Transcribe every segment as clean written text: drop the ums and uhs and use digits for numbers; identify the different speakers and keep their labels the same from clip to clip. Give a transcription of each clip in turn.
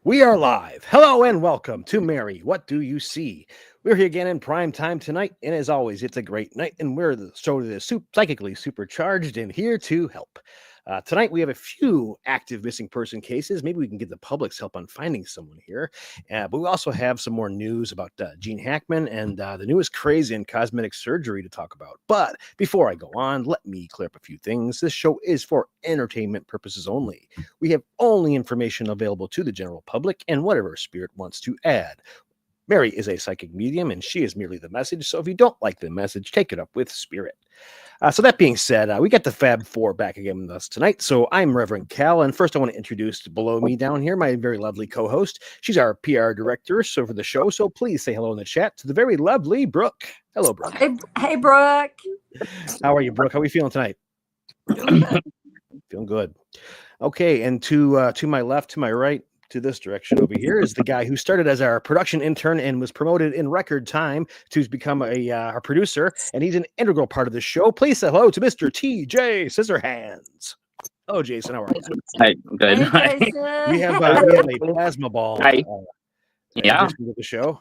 Speaker 1: We are live. Hello and welcome to Mary. What do you see? We're here again in prime time tonight, and as always, it's a great night, and we're the show that is psychically supercharged and here to help. Tonight, we have a few active missing person cases. Maybe we can get the public's help on finding someone here. But we also have some more news about Gene Hackman and the newest craze in cosmetic surgery to talk about. But before I go on, let me clear up a few things. This show is for entertainment purposes only. We have only information available to the general public and whatever spirit wants to add. Mary is a psychic medium, and she is merely the message. So if you don't like the message, take it up with spirit. So that being said, we got the Fab Four back again with us tonight. So I'm Reverend Cal, and first I want to introduce below me down here my very lovely co-host. She's our PR director for the show. So please say hello in the chat to the very lovely Brooke. Hello, Brooke.
Speaker 2: Hey, Brooke.
Speaker 1: How are you, Brooke? How are we feeling tonight? Feeling good. Okay, and to my left, to my right, to this direction over here is the guy who started as our production intern and was promoted in record time to become our producer, and he's an integral part of the show. Please say hello to Mr. TJ Scissorhands. Hello, Jason. How are you?
Speaker 3: Hi, good.
Speaker 2: Hey, Jason.
Speaker 1: We have a plasma ball.
Speaker 3: Hi. Yeah.
Speaker 1: With the show.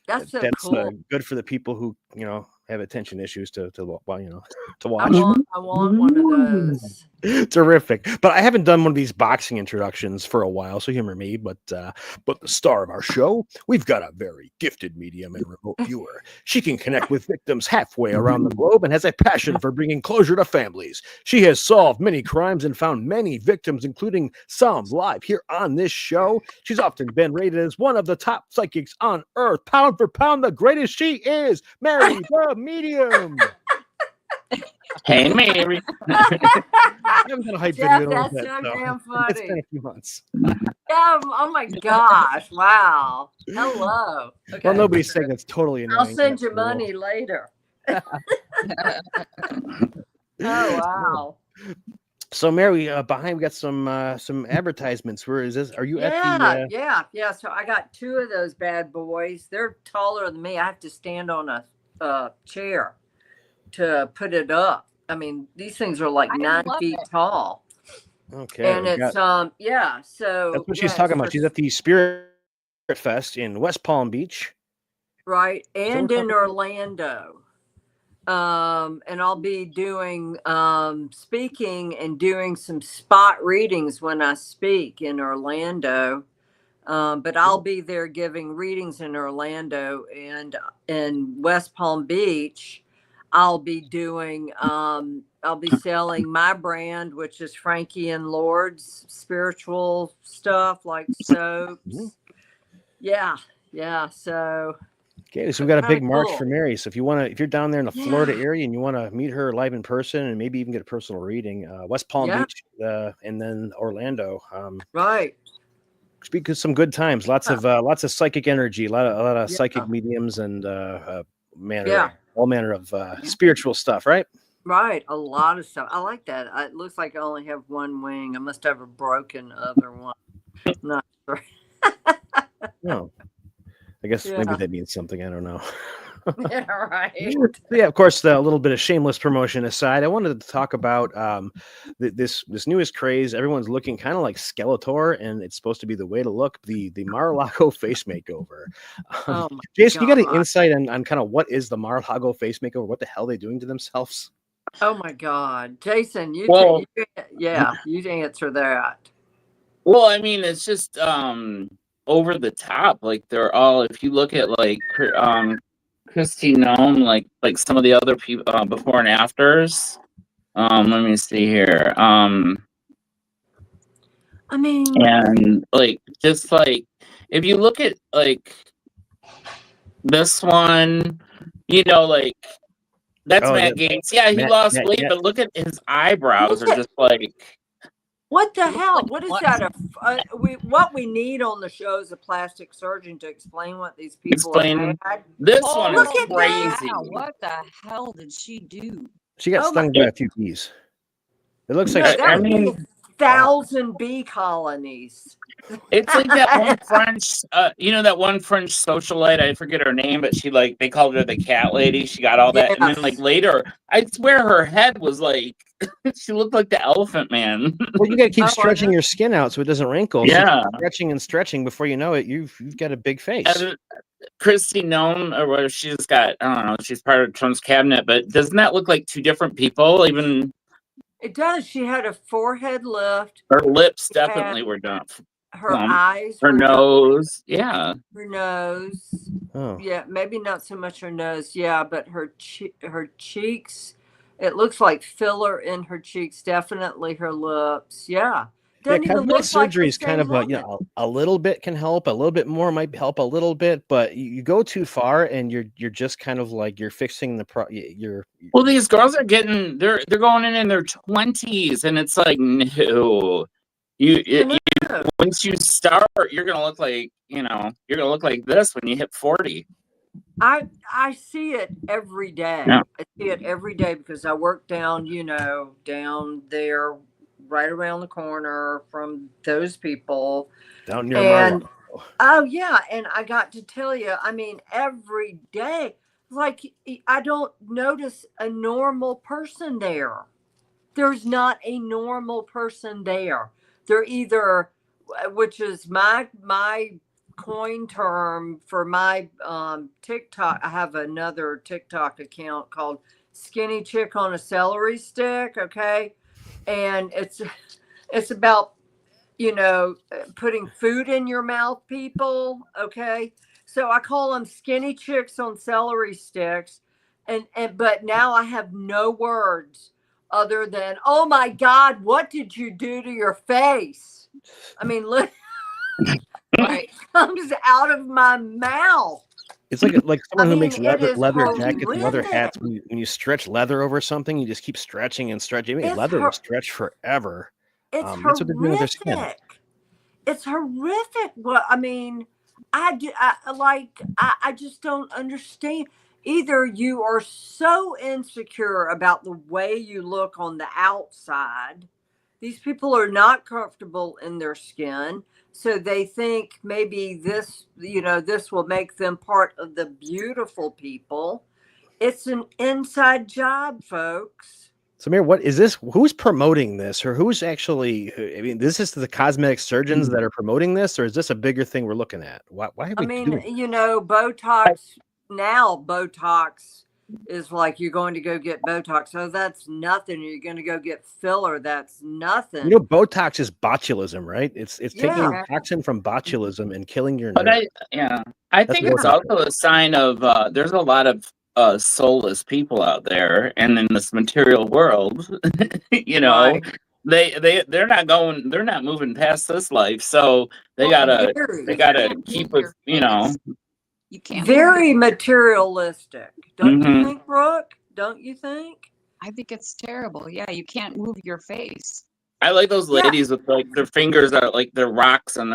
Speaker 2: That's so
Speaker 1: That's
Speaker 2: cool.
Speaker 1: good for the people who have attention issues to watch.
Speaker 2: I want one of those.
Speaker 1: Terrific. But I haven't done one of these boxing introductions for a while, so humor me. But the star of our show, we've got a very gifted medium and remote viewer. She can connect with victims halfway around the globe and has a passion for bringing closure to families. She has solved many crimes and found many victims, including some live here on this show. She's often been rated as one of the top psychics on earth. Pound for pound, the greatest she is, Mary the Medium.
Speaker 3: Hey, Mary.
Speaker 1: I haven't done a hype
Speaker 2: Jeff,
Speaker 1: video in a
Speaker 2: that's
Speaker 1: bit,
Speaker 2: so
Speaker 1: so
Speaker 2: damn
Speaker 1: it's
Speaker 2: funny.
Speaker 1: been a few months.
Speaker 2: Yeah, oh my gosh. Wow. Hello. Okay.
Speaker 1: Well, nobody's saying that's totally annoying.
Speaker 2: I'll send you money later. Oh, wow.
Speaker 1: So, Mary, behind we got some advertisements. Where is this? Are you at the?
Speaker 2: Yeah. So I got two of those bad boys. They're taller than me. I have to stand on a chair to put it up. I mean, these things are like 9 feet tall.
Speaker 1: Okay.
Speaker 2: And it's So
Speaker 1: that's what she's talking about. She's at the Spirit Fest in West Palm Beach,
Speaker 2: right, and in Orlando. And I'll be doing speaking and doing some spot readings when I speak in Orlando. But I'll be there giving readings in Orlando, and in West Palm Beach, I'll be doing I'll be selling my brand, which is Frankie and Lord's spiritual stuff like soaps. Yeah. So
Speaker 1: okay, so we got a big march
Speaker 2: cool
Speaker 1: for Mary. So if you're down there in the Florida area and you want to meet her live in person and maybe even get a personal reading, West Palm Beach, and then Orlando.
Speaker 2: Right.
Speaker 1: Speak of some good times. Lots of psychic energy. A lot of psychic mediums and all manner of spiritual stuff. Right.
Speaker 2: Right. A lot of stuff. I like that. It looks like I only have one wing. I must have a broken other one. Not sure.
Speaker 1: No. I guess maybe that means something. I don't know.
Speaker 2: Yeah, right.
Speaker 1: Yeah, of course, a little bit of shameless promotion aside, I wanted to talk about this newest craze. Everyone's looking kind of like Skeletor, and it's supposed to be the way to look, the Mar-A-Lago face makeover. Jason, you got any insight on kind of what is the Mar-A-Lago face makeover? What the hell are they doing to themselves?
Speaker 2: Oh, my God. Jason, you answer that.
Speaker 3: Well, I mean, it's just over the top. Like, they're all, if you look at like Christy Nome, like some of the other people before and afters. Let me see here.
Speaker 2: I mean,
Speaker 3: and like just like if you look at like this one, like that's Matt Gates. Yeah, he lost weight, but look at his eyebrows are just like.
Speaker 2: What the hell? What is that? What we need on the show is a plastic surgeon to explain what these people
Speaker 3: explain. This one is crazy.
Speaker 4: What the hell did she do?
Speaker 1: She got stung by a few bees. It looks like.
Speaker 3: I mean,
Speaker 2: 1,000 bee colonies.
Speaker 3: It's like that one French, that one French socialite. I forget her name, but they called her the cat lady. She got all that, and then like
Speaker 2: Yes.
Speaker 3: later, I swear her head was like, she looked like the Elephant Man.
Speaker 1: Well, you got to keep
Speaker 2: Oh, I
Speaker 1: stretching
Speaker 2: know.
Speaker 1: your skin out so it doesn't wrinkle. So you
Speaker 3: Yeah.
Speaker 1: keep stretching and stretching. Before you know it, you've got a big face.
Speaker 3: And Christy Nome, or whatever, she's got, I don't know, she's part of Trump's cabinet, but doesn't that look like two different people? Even
Speaker 2: It does. She had a forehead lift.
Speaker 3: her lips
Speaker 2: She had
Speaker 3: definitely were done.
Speaker 2: her eyes.
Speaker 3: Her
Speaker 2: were done.
Speaker 3: nose, yeah.
Speaker 2: Her nose.
Speaker 1: Oh.
Speaker 2: Yeah, maybe not so much her nose. Yeah, but her cheeks. It looks like filler in her cheeks. Definitely her lips. Yeah.
Speaker 1: Yeah,
Speaker 2: Doesn't even
Speaker 1: cosmetic
Speaker 2: look like
Speaker 1: surgery
Speaker 2: the
Speaker 1: is kind
Speaker 2: same
Speaker 1: of
Speaker 2: woman.
Speaker 1: a little bit can help, a little bit more might help a little bit, but you go too far and you're just kind of like you're fixing the
Speaker 3: Well, these girls are getting, they're going in their 20s, and it's like, no. Once you start, you're gonna look like, you're gonna look like this when you hit 40.
Speaker 2: I see it every day.
Speaker 3: Yeah.
Speaker 2: I see it every day because I work down there, right around the corner from those people.
Speaker 1: down near
Speaker 2: And
Speaker 1: Mar-A-Lago.
Speaker 2: oh yeah, and I got to tell you, I mean, every day, like I don't notice a normal person there. There's not a normal person there. They're either, which is my coin term for my TikTok. I have another TikTok account called Skinny Chick on a Celery Stick. Okay, and it's about putting food in your mouth, people. Okay, so I call them skinny chicks on celery sticks, and but now I have no words other than, oh my God, what did you do to your face? I mean, look, it comes out of my mouth.
Speaker 1: It's like someone who makes
Speaker 2: it is
Speaker 1: leather jackets and leather
Speaker 2: horrific.
Speaker 1: hats. When you stretch leather over something, you just keep stretching and stretching. I mean,
Speaker 2: It's
Speaker 1: leather will stretch forever.
Speaker 2: It's
Speaker 1: That's what they're doing with their skin.
Speaker 2: horrific. It's horrific. Well, I mean, I just don't understand. Either you are so insecure about the way you look on the outside. These people are not comfortable in their skin, so they think maybe this will make them part of the beautiful people. It's an inside job, folks.
Speaker 1: Samir, what is this? Who's promoting this, or who's actually? I mean, this is the cosmetic surgeons that are promoting this, or is this a bigger thing we're looking at? Why are we doing
Speaker 2: Botox now? Botox is like you're going to go get Botox. So that's nothing. You're going to go get filler. That's nothing.
Speaker 1: Botox is botulism, right? It's taking toxin from botulism and killing your nerves.
Speaker 3: But I think it's also a sign of there's a lot of soulless people out there, and in this material world,
Speaker 2: Right.
Speaker 3: they're not moving past this life, so they gotta keep with
Speaker 4: You can't.
Speaker 2: Very materialistic, don't you think, Brooke? Don't you think?
Speaker 4: I think it's terrible. Yeah, you can't move your face.
Speaker 3: I like those ladies with like their fingers are like they're rocks and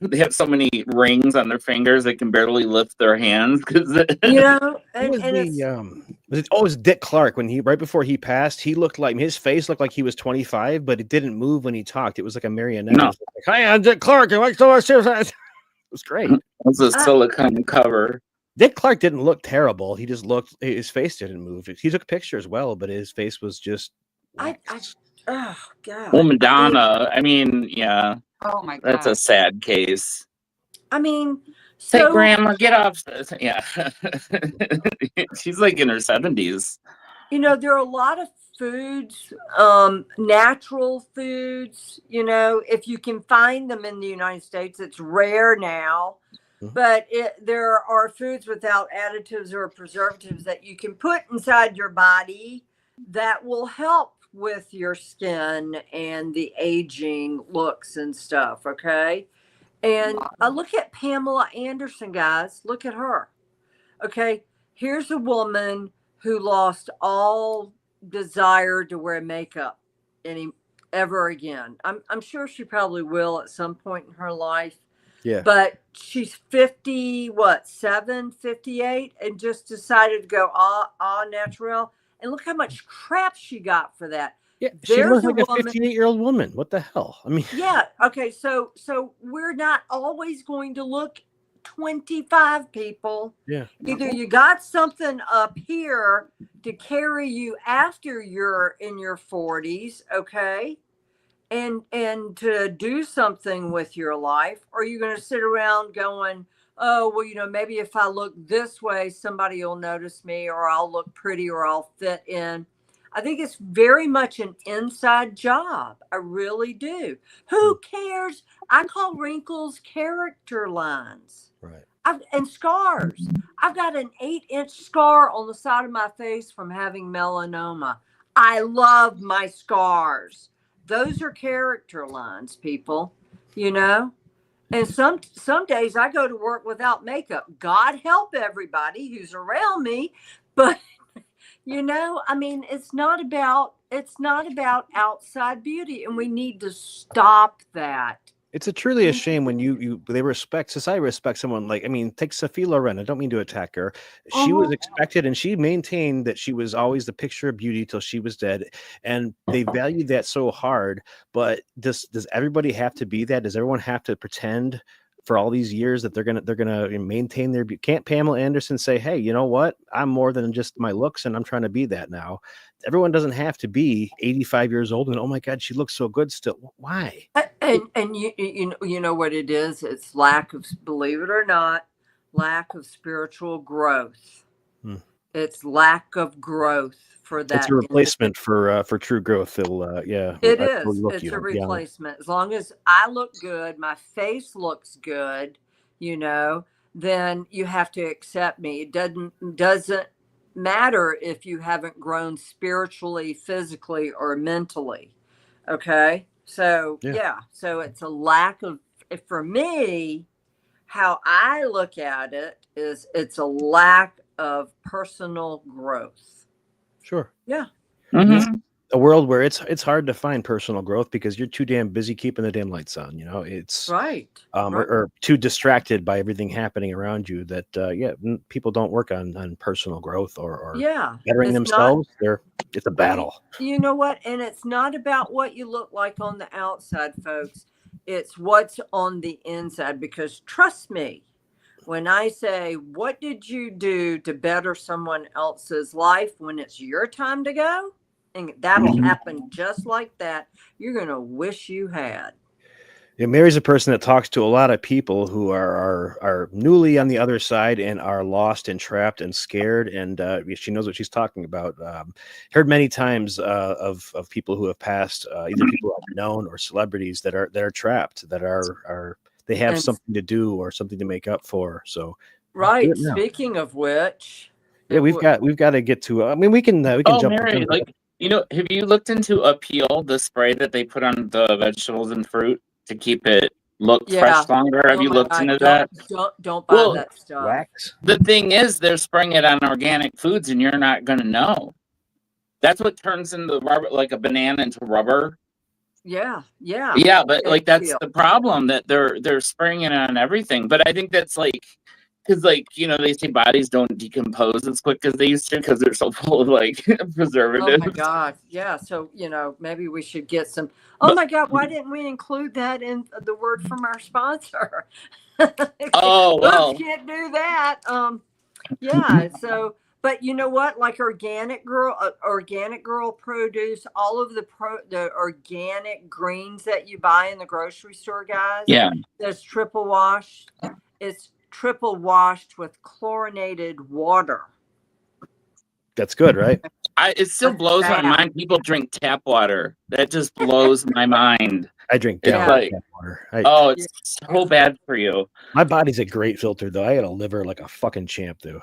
Speaker 3: they have so many rings on their fingers they can barely lift their hands because
Speaker 1: it was Dick Clark when right before he passed, he looked like his face looked like he was 25, but it didn't move when he talked. It was like a marionette.
Speaker 3: No.
Speaker 1: Like, hi, I'm Dick Clark. I like so much. It was great.
Speaker 3: It was a silicone cover.
Speaker 1: Dick Clark didn't look terrible. He just his face didn't move. He took a picture as well, but his face was just.
Speaker 2: Oh God.
Speaker 3: Well, Madonna. I mean, yeah.
Speaker 4: Oh my God.
Speaker 3: That's a sad case.
Speaker 2: I mean,
Speaker 3: say, Grandma, get off. Yeah. She's like in her 70s.
Speaker 2: There are a lot of foods, natural foods, if you can find them in the United States. It's rare now, but there are foods without additives or preservatives that you can put inside your body that will help with your skin and the aging looks and stuff. Okay. And I look at Pamela Anderson, guys. Look at her. Okay. Here's a woman who lost all desire to wear makeup ever again. I'm sure she probably will at some point in her life.
Speaker 1: Yeah.
Speaker 2: But she's 58, and just decided to go all natural. And look how much crap she got for that.
Speaker 1: Yeah, she
Speaker 2: There's
Speaker 1: looks
Speaker 2: a
Speaker 1: like a
Speaker 2: woman.
Speaker 1: 58-year-old woman. What the hell? I mean,
Speaker 2: Yeah. Okay. So we're not always going to look 25 people.
Speaker 1: yeah.
Speaker 2: Either you got something up here to carry you after you're in your 40s, okay? And to do something with your life, or you're going to sit around going, oh, well, maybe if I look this way, somebody will notice me, or I'll look pretty, or I'll fit in. I think it's very much an inside job. I really do. Who cares? I call wrinkles character lines.
Speaker 1: Right.
Speaker 2: And scars. I've got an 8-inch scar on the side of my face from having melanoma. I love my scars. Those are character lines, people, And some days I go to work without makeup. God help everybody who's around me, but I mean, it's not about outside beauty, and we need to stop that.
Speaker 1: It's truly a shame when society respects someone like, I mean, take Sophia Loren. I don't mean to attack her. She was expected, and she maintained that she was always the picture of beauty till she was dead. And they valued that so hard. But does everybody have to be that? Does everyone have to pretend for all these years that they're gonna maintain their beauty? Can't Pamela Anderson say, hey, you know what? I'm more than just my looks, and I'm trying to be that now. Everyone doesn't have to be 85 years old and, oh my God, she looks so good still. Why?
Speaker 2: And you know what it is? It's lack of, believe it or not, lack of spiritual growth. It's lack of growth for that.
Speaker 1: It's a replacement for true growth.
Speaker 2: It is. It's a replacement. As long as I look good, my face looks good, then you have to accept me. It doesn't matter if you haven't grown spiritually, physically, or mentally. Okay. So so it's a lack of, for me, how I look at it is it's a lack of personal growth.
Speaker 1: Sure.
Speaker 2: Yeah.
Speaker 3: Mm-hmm.
Speaker 1: A world where it's hard to find personal growth because you're too damn busy keeping the damn lights on. It's
Speaker 2: right.
Speaker 1: Or too distracted by everything happening around you that people don't work on personal growth or bettering themselves. It's a battle.
Speaker 2: You know what? And it's not about what you look like on the outside, folks. It's what's on the inside. Because trust me, when I say, what did you do to better someone else's life when it's your time to go? And that'll happen just like that. You're going to wish you had.
Speaker 1: Yeah, Mary's a person that talks to a lot of people who are newly on the other side and are lost and trapped and scared. And she knows what she's talking about. Heard many times of people who have passed, either people I've known or celebrities that are trapped, that they have something to do or something to make up for. So
Speaker 2: right. Speaking of which,
Speaker 1: we've got to get to. I mean, we can jump.
Speaker 3: Mary, have you looked into Appeal, the spray that they put on the vegetables and fruit to keep it look fresh longer? Have you looked into that?
Speaker 2: Don't buy that stuff.
Speaker 1: Wax.
Speaker 3: The thing is, they're spraying it on organic foods, and you're not going to know. That's what turns into rubber, like a banana into rubber.
Speaker 2: Yeah.
Speaker 3: But that's the problem, that they're spraying it on everything. But I think that's because they say bodies don't decompose as quick as they used to because they're so full of preservatives.
Speaker 2: Oh my God. Yeah. So, maybe we should get some. Oh my God. Why didn't we include that in the word from our sponsor?
Speaker 3: Well.
Speaker 2: Can't do that. Yeah. So, but you know what? Like Organic Girl produce, all of the organic greens that you buy in the grocery store, guys.
Speaker 3: Yeah.
Speaker 2: That's triple washed. It's triple washed with chlorinated water.
Speaker 1: That's good, right?
Speaker 3: It still blows my mind. People drink tap water. That just blows my mind.
Speaker 1: I drink tap water.
Speaker 3: It's so bad for you.
Speaker 1: My body's a great filter, though. I got a liver like a fucking champ, dude.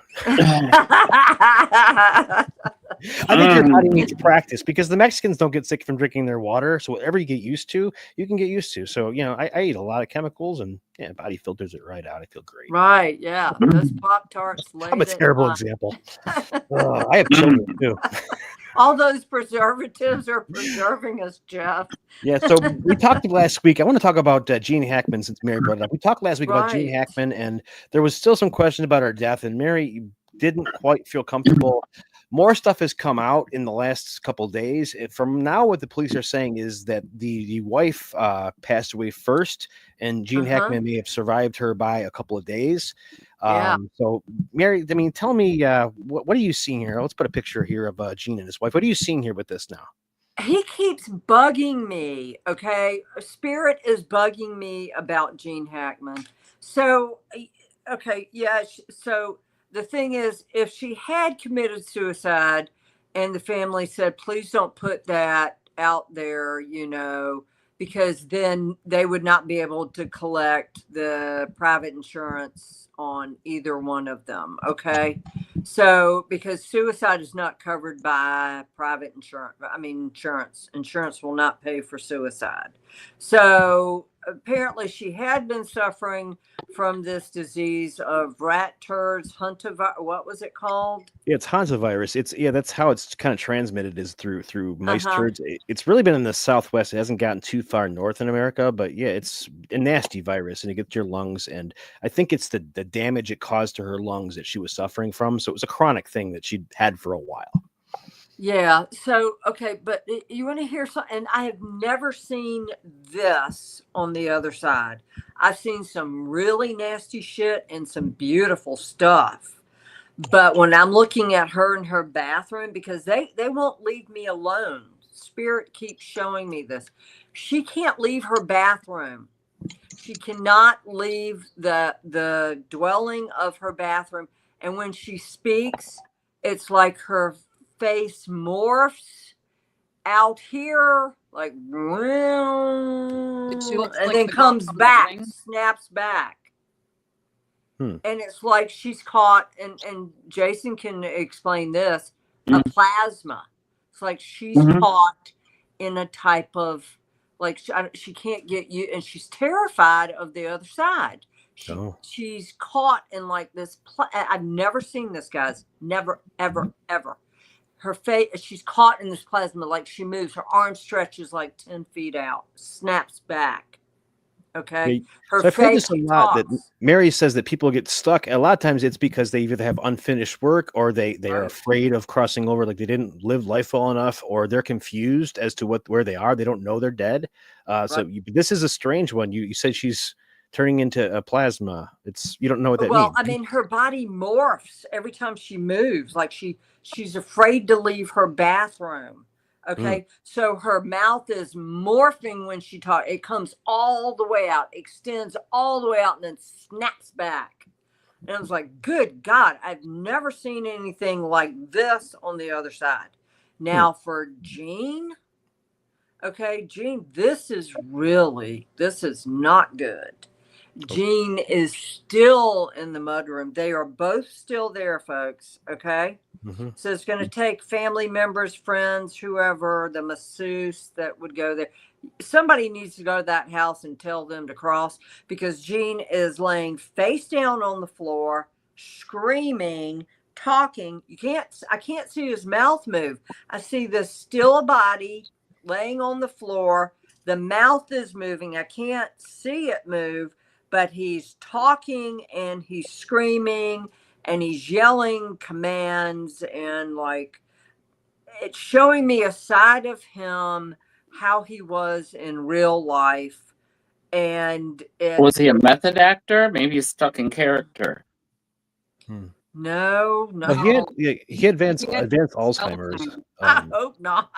Speaker 1: I think your body needs practice because the Mexicans don't get sick from drinking their water. So whatever you get used to, you can get used to. So, I eat a lot of chemicals and body filters it right out. I feel great.
Speaker 2: Right. Yeah. Those Pop-Tarts.
Speaker 1: I'm a terrible example. I have children too.
Speaker 2: All those preservatives are preserving us, Jeff.
Speaker 1: Yeah, so we talked last week. I want to talk about Gene Hackman since Mary brought it up. We talked last week about Gene Hackman, and there was still some question about her death, and Mary didn't quite feel comfortable more stuff has come out in the last couple of days. From now, what the police are saying is that the wife passed away first, and Gene Hackman may have survived her by a couple of days.
Speaker 2: Yeah.
Speaker 1: So, Mary, I mean, tell me, what are you seeing here? Let's put a picture here of Gene and his wife. What are you seeing here with this now?
Speaker 2: He keeps bugging me. Okay. Spirit is bugging me about Gene Hackman. So, okay. Yeah. So the thing is, if she had committed suicide and the family said, please don't put that out there, because then they would not be able to collect the private insurance on either one of them. Okay. So, because suicide is not covered by private insurance, insurance will not pay for suicide. So, apparently, she had been suffering from this disease of rat turds, what was it called?
Speaker 1: Yeah, it's hantavirus. That's how it's kind of transmitted, is through mice turds. It's really been in the Southwest. It hasn't gotten too far north in America, but yeah, it's a nasty virus, and it gets your lungs. And I think it's the damage it caused to her lungs that she was suffering from. So it was a chronic thing that she'd had for a while.
Speaker 2: Yeah. So, okay, but you want to hear something? And I have never seen this on the other side. I've seen some really nasty shit and some beautiful stuff. But when I'm looking at her in her bathroom, because they won't leave me alone. Spirit keeps showing me this. She can't leave her bathroom. She cannot leave the dwelling of her bathroom. And when she speaks, it's like her face morphs out here, like, and
Speaker 4: like
Speaker 2: then
Speaker 4: the
Speaker 2: comes
Speaker 4: girl
Speaker 2: back,
Speaker 4: from
Speaker 2: snaps back.
Speaker 1: And
Speaker 2: it's like she's caught, and Jason can explain this, a plasma. It's like she's caught in a type of, like, she can't get you, and she's terrified of the other side. She's caught in like this. I've never seen this, guys. Never, ever, ever. Her face, she's caught in this plasma, like she moves, her arm stretches like 10 feet out, snaps back. Okay. Her
Speaker 1: So I've heard
Speaker 2: face
Speaker 1: this a lot, that
Speaker 2: talks.
Speaker 1: Mary says that people get stuck. A lot of times it's because they either have unfinished work, or they are afraid of crossing over, like they didn't live life well enough, or they're confused as to where they are. They don't know they're dead. So this is a strange one. You said she's turning into a plasma. You don't know what that means.
Speaker 2: Well, I mean, her body morphs every time she moves. Like she's afraid to leave her bathroom. Okay. So her mouth is morphing when she talks. It comes all the way out, extends all the way out, and then snaps back. And I was like, good God, I've never seen anything like this on the other side. Now for Gene. Okay, Gene, this is not good. Gene is still in the mudroom. They are both still there, folks. Okay. So it's going to take family members, friends, whoever, the masseuse that would go there. Somebody needs to go to that house and tell them to cross, because Gene is laying face down on the floor, screaming, talking. I can't see his mouth move. I see this still body laying on the floor. The mouth is moving. I can't see it move, but he's talking and he's screaming and he's yelling commands, and like, it's showing me a side of him, how he was in real life. And
Speaker 3: was he a method actor? Maybe he's stuck in character.
Speaker 2: No.
Speaker 1: Well, he had advanced Alzheimer's.
Speaker 2: I hope not.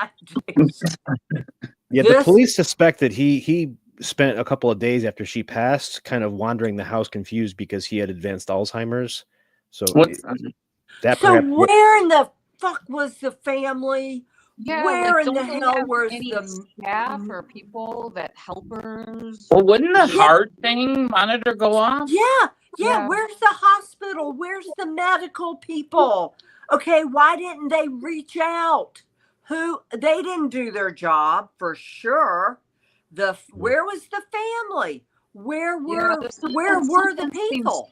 Speaker 1: The police suspect that he spent a couple of days after she passed kind of wandering the house confused because he had advanced Alzheimer's. So where
Speaker 2: in the fuck was the family?
Speaker 4: Yeah,
Speaker 2: where
Speaker 4: like,
Speaker 2: in the
Speaker 4: don't they
Speaker 2: hell
Speaker 4: have
Speaker 2: was
Speaker 4: any
Speaker 2: the
Speaker 4: staff or people that helpers?
Speaker 3: Well, wouldn't the heart thing monitor go off?
Speaker 2: Yeah. Where's the hospital? Where's the medical people? Okay, why didn't they reach out? They didn't do their job for sure. Where was the family? Where were the people?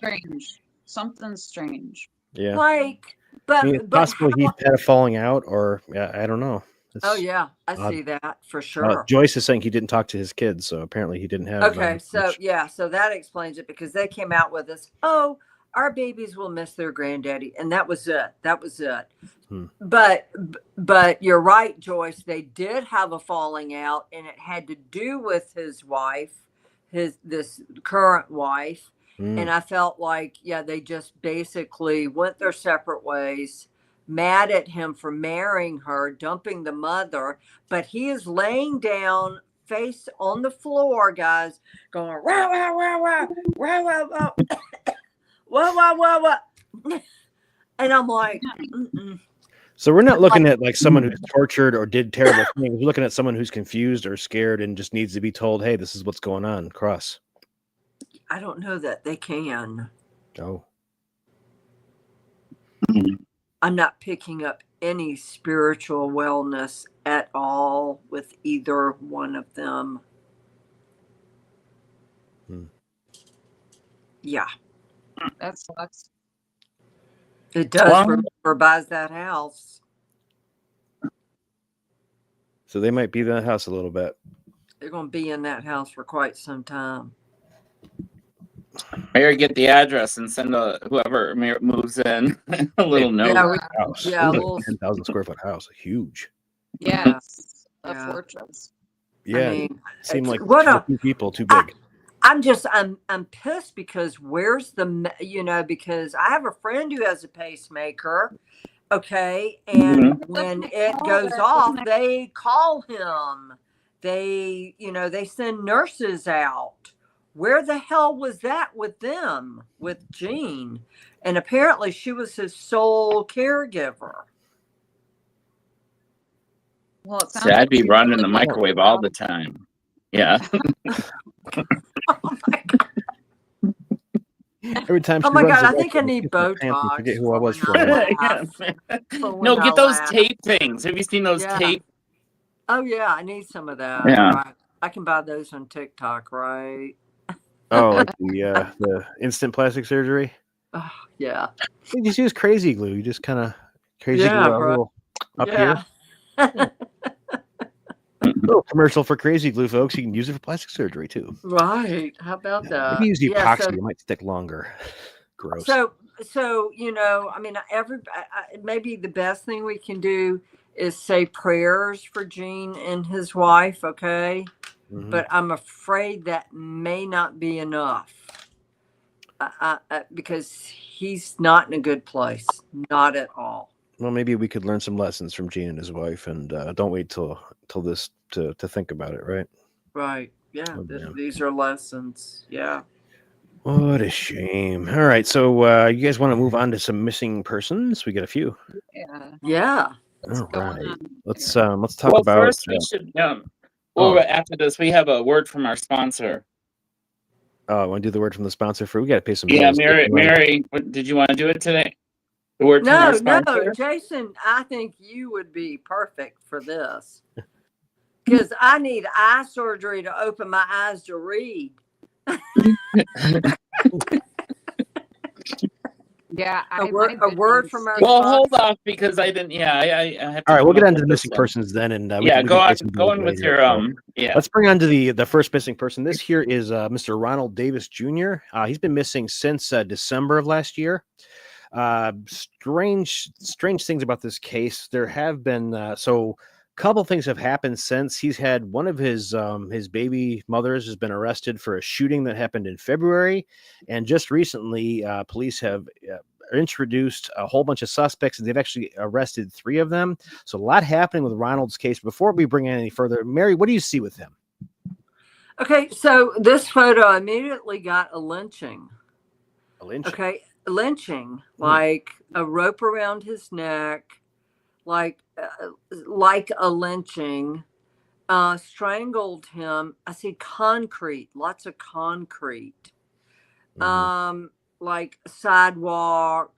Speaker 4: Something's strange.
Speaker 1: Yeah.
Speaker 2: Like, but
Speaker 1: it's possible he had a falling out, or I don't know.
Speaker 2: I see that for sure.
Speaker 1: Joyce is saying he didn't talk to his kids, so apparently he didn't have.
Speaker 2: Okay, so that explains it, because they came out with this. Oh, our babies will miss their granddaddy, and that was it. That was it.
Speaker 1: Hmm.
Speaker 2: But you're right, Joyce. They did have a falling out, and it had to do with his wife, this current wife. And I felt like, yeah, they just basically went their separate ways, mad at him for marrying her, dumping the mother. But he is laying down, face on the floor, guys, going, rah, rah, rah, rah, rah, rah, rah. Wah, wah, wah, wah. And I'm like, mm-mm.
Speaker 1: So we're not looking at like someone who's tortured or did terrible things. We're looking at someone who's confused or scared and just needs to be told, hey, this is what's going on. Cross.
Speaker 2: I don't know that they can.
Speaker 1: Oh.
Speaker 2: I'm not picking up any spiritual wellness at all with either one of them. Yeah.
Speaker 4: That sucks.
Speaker 2: It does. Whoever buys that house.
Speaker 1: So they might be in that house a little bit.
Speaker 2: They're going to be in that house for quite some time.
Speaker 3: Mary, get the address and send whoever moves in a little note.
Speaker 1: House.
Speaker 2: Yeah,
Speaker 1: It was a 10,000 square foot house. Huge.
Speaker 4: Yes. A
Speaker 2: Yeah.
Speaker 4: fortress.
Speaker 1: Yeah.
Speaker 2: I mean,
Speaker 1: seemed like
Speaker 2: what a,
Speaker 1: two people too big.
Speaker 2: I'm pissed because where's because I have a friend who has a pacemaker. Okay. And when it goes off, they call him. They send nurses out. Where the hell was that with them, with Gene? And apparently she was his sole caregiver.
Speaker 4: Well, it sounds
Speaker 3: So I'd
Speaker 4: like
Speaker 3: be
Speaker 4: you
Speaker 3: running
Speaker 4: really
Speaker 3: the
Speaker 4: like
Speaker 3: microwave
Speaker 4: her.
Speaker 3: all the time. Yeah.
Speaker 2: Oh my God.
Speaker 1: Every time
Speaker 2: Oh
Speaker 1: she
Speaker 2: my
Speaker 1: runs
Speaker 2: God, I
Speaker 1: away
Speaker 2: think I
Speaker 1: from me,
Speaker 2: need
Speaker 1: she puts my pants and
Speaker 2: Botox.
Speaker 1: forget who I was
Speaker 2: for
Speaker 1: for a
Speaker 2: when
Speaker 1: minute.
Speaker 2: I laugh. For when
Speaker 3: No,
Speaker 2: I
Speaker 3: get those
Speaker 2: laugh.
Speaker 3: tape things. Have you seen those
Speaker 2: Yeah.
Speaker 3: tape?
Speaker 2: Oh yeah, I need some of that.
Speaker 3: Yeah.
Speaker 2: Right. I can buy those on TikTok, right?
Speaker 1: Oh, like the instant plastic surgery.
Speaker 2: Oh, yeah.
Speaker 1: You just use crazy glue. You just kind of crazy glue a
Speaker 2: right.
Speaker 1: little up
Speaker 2: Yeah.
Speaker 1: here. Little commercial for crazy glue, folks. You can use it for plastic surgery too.
Speaker 2: Right. How about that?
Speaker 1: Maybe use
Speaker 2: Yeah,
Speaker 1: epoxy. It might stick longer. Gross.
Speaker 2: So I mean, maybe the best thing we can do is say prayers for Gene and his wife, okay?
Speaker 1: Mhm.
Speaker 2: But I'm afraid that may not be enough. Because he's not in a good place, not at all.
Speaker 1: Well, maybe we could learn some lessons from Gene and his wife, and don't wait till this to think about it, right?
Speaker 2: Right. Yeah.
Speaker 1: Oh, man.
Speaker 2: These are lessons. Yeah.
Speaker 1: What a shame. All right, so you guys want to move on to some missing persons? We got a few.
Speaker 4: Yeah.
Speaker 2: Yeah.
Speaker 4: What's
Speaker 1: All
Speaker 4: going
Speaker 1: right.
Speaker 4: on
Speaker 1: Let's
Speaker 4: here?
Speaker 1: talk
Speaker 3: Well,
Speaker 1: about.
Speaker 3: first we should. After this, we have a word from our sponsor.
Speaker 1: I want to do the word from the sponsor for. We got to pay some
Speaker 3: Yeah,
Speaker 1: bills.
Speaker 3: Mary, did you want to do it today? The word from our sponsor.
Speaker 2: Jason, I think you would be perfect for this because I need eye surgery to open my eyes to read.
Speaker 4: Yeah.
Speaker 2: A word from our
Speaker 3: Well,
Speaker 2: sponsor.
Speaker 3: hold off because I didn't. Yeah, I have to.
Speaker 1: All right, we'll get on to the
Speaker 3: this
Speaker 1: missing
Speaker 3: one.
Speaker 1: persons then, and we
Speaker 3: Yeah,
Speaker 1: can
Speaker 3: go
Speaker 1: pay
Speaker 3: on.
Speaker 1: some
Speaker 3: Go
Speaker 1: bills
Speaker 3: on with
Speaker 1: later,
Speaker 3: your
Speaker 1: so.
Speaker 3: Yeah.
Speaker 1: Let's bring on to the first missing person. This here is Mr. Ronald Davis Jr. He's been missing since December of last year. Strange things about this case. There have been a couple things have happened since. He's had one of his baby mothers has been arrested for a shooting that happened in February, and just recently police have introduced a whole bunch of suspects, and they've actually arrested 3 of them. So a lot happening with Ronald's case. Before we bring in any further, Mary, what do you see with him?
Speaker 2: Okay, so this photo immediately got a lynching.
Speaker 1: A lynching.
Speaker 2: Okay, lynching, like a rope around his neck, like a lynching, strangled him. I see concrete, lots of concrete, like a sidewalk.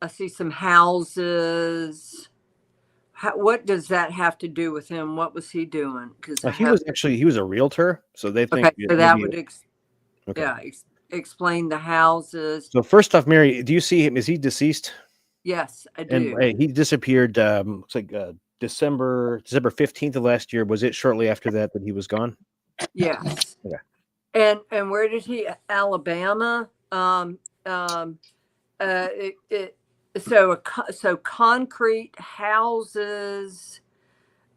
Speaker 2: I see some houses. What does that have to do with him? What was he doing? Because
Speaker 1: he was a realtor, so they think.
Speaker 2: Okay, so that would explain the houses.
Speaker 1: So first off, Mary, do you see him? Is he deceased?
Speaker 2: Yes, I do.
Speaker 1: And he disappeared. Looks like December 15th of last year. Was it shortly after that he was gone?
Speaker 2: Yes.
Speaker 1: Okay.
Speaker 2: And where did he? Alabama. um, so concrete houses.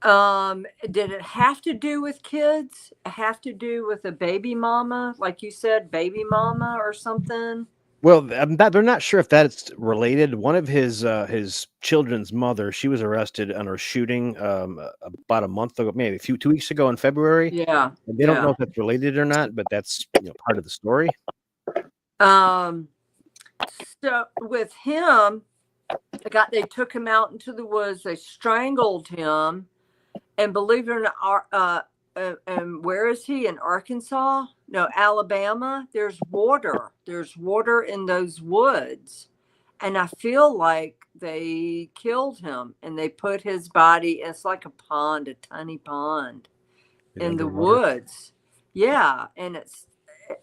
Speaker 2: Did it have to do with kids? Have to do with a baby mama, like you said, baby mama or something?
Speaker 1: Well, they're not sure if that's related. One of his children's mother, she was arrested on a shooting about a month ago, maybe 2 weeks ago in February.
Speaker 2: Yeah,
Speaker 1: And they don't know
Speaker 2: yeah.
Speaker 1: if that's related or not, but that's part of the story.
Speaker 2: So with him, they took him out into the woods. They strangled him, and believe it or not, and where is he? In Arkansas? No, Alabama. There's water. There's water in those woods, and I feel like they killed him and they put his body. It's like a pond, a tiny pond in the woods. Yeah, and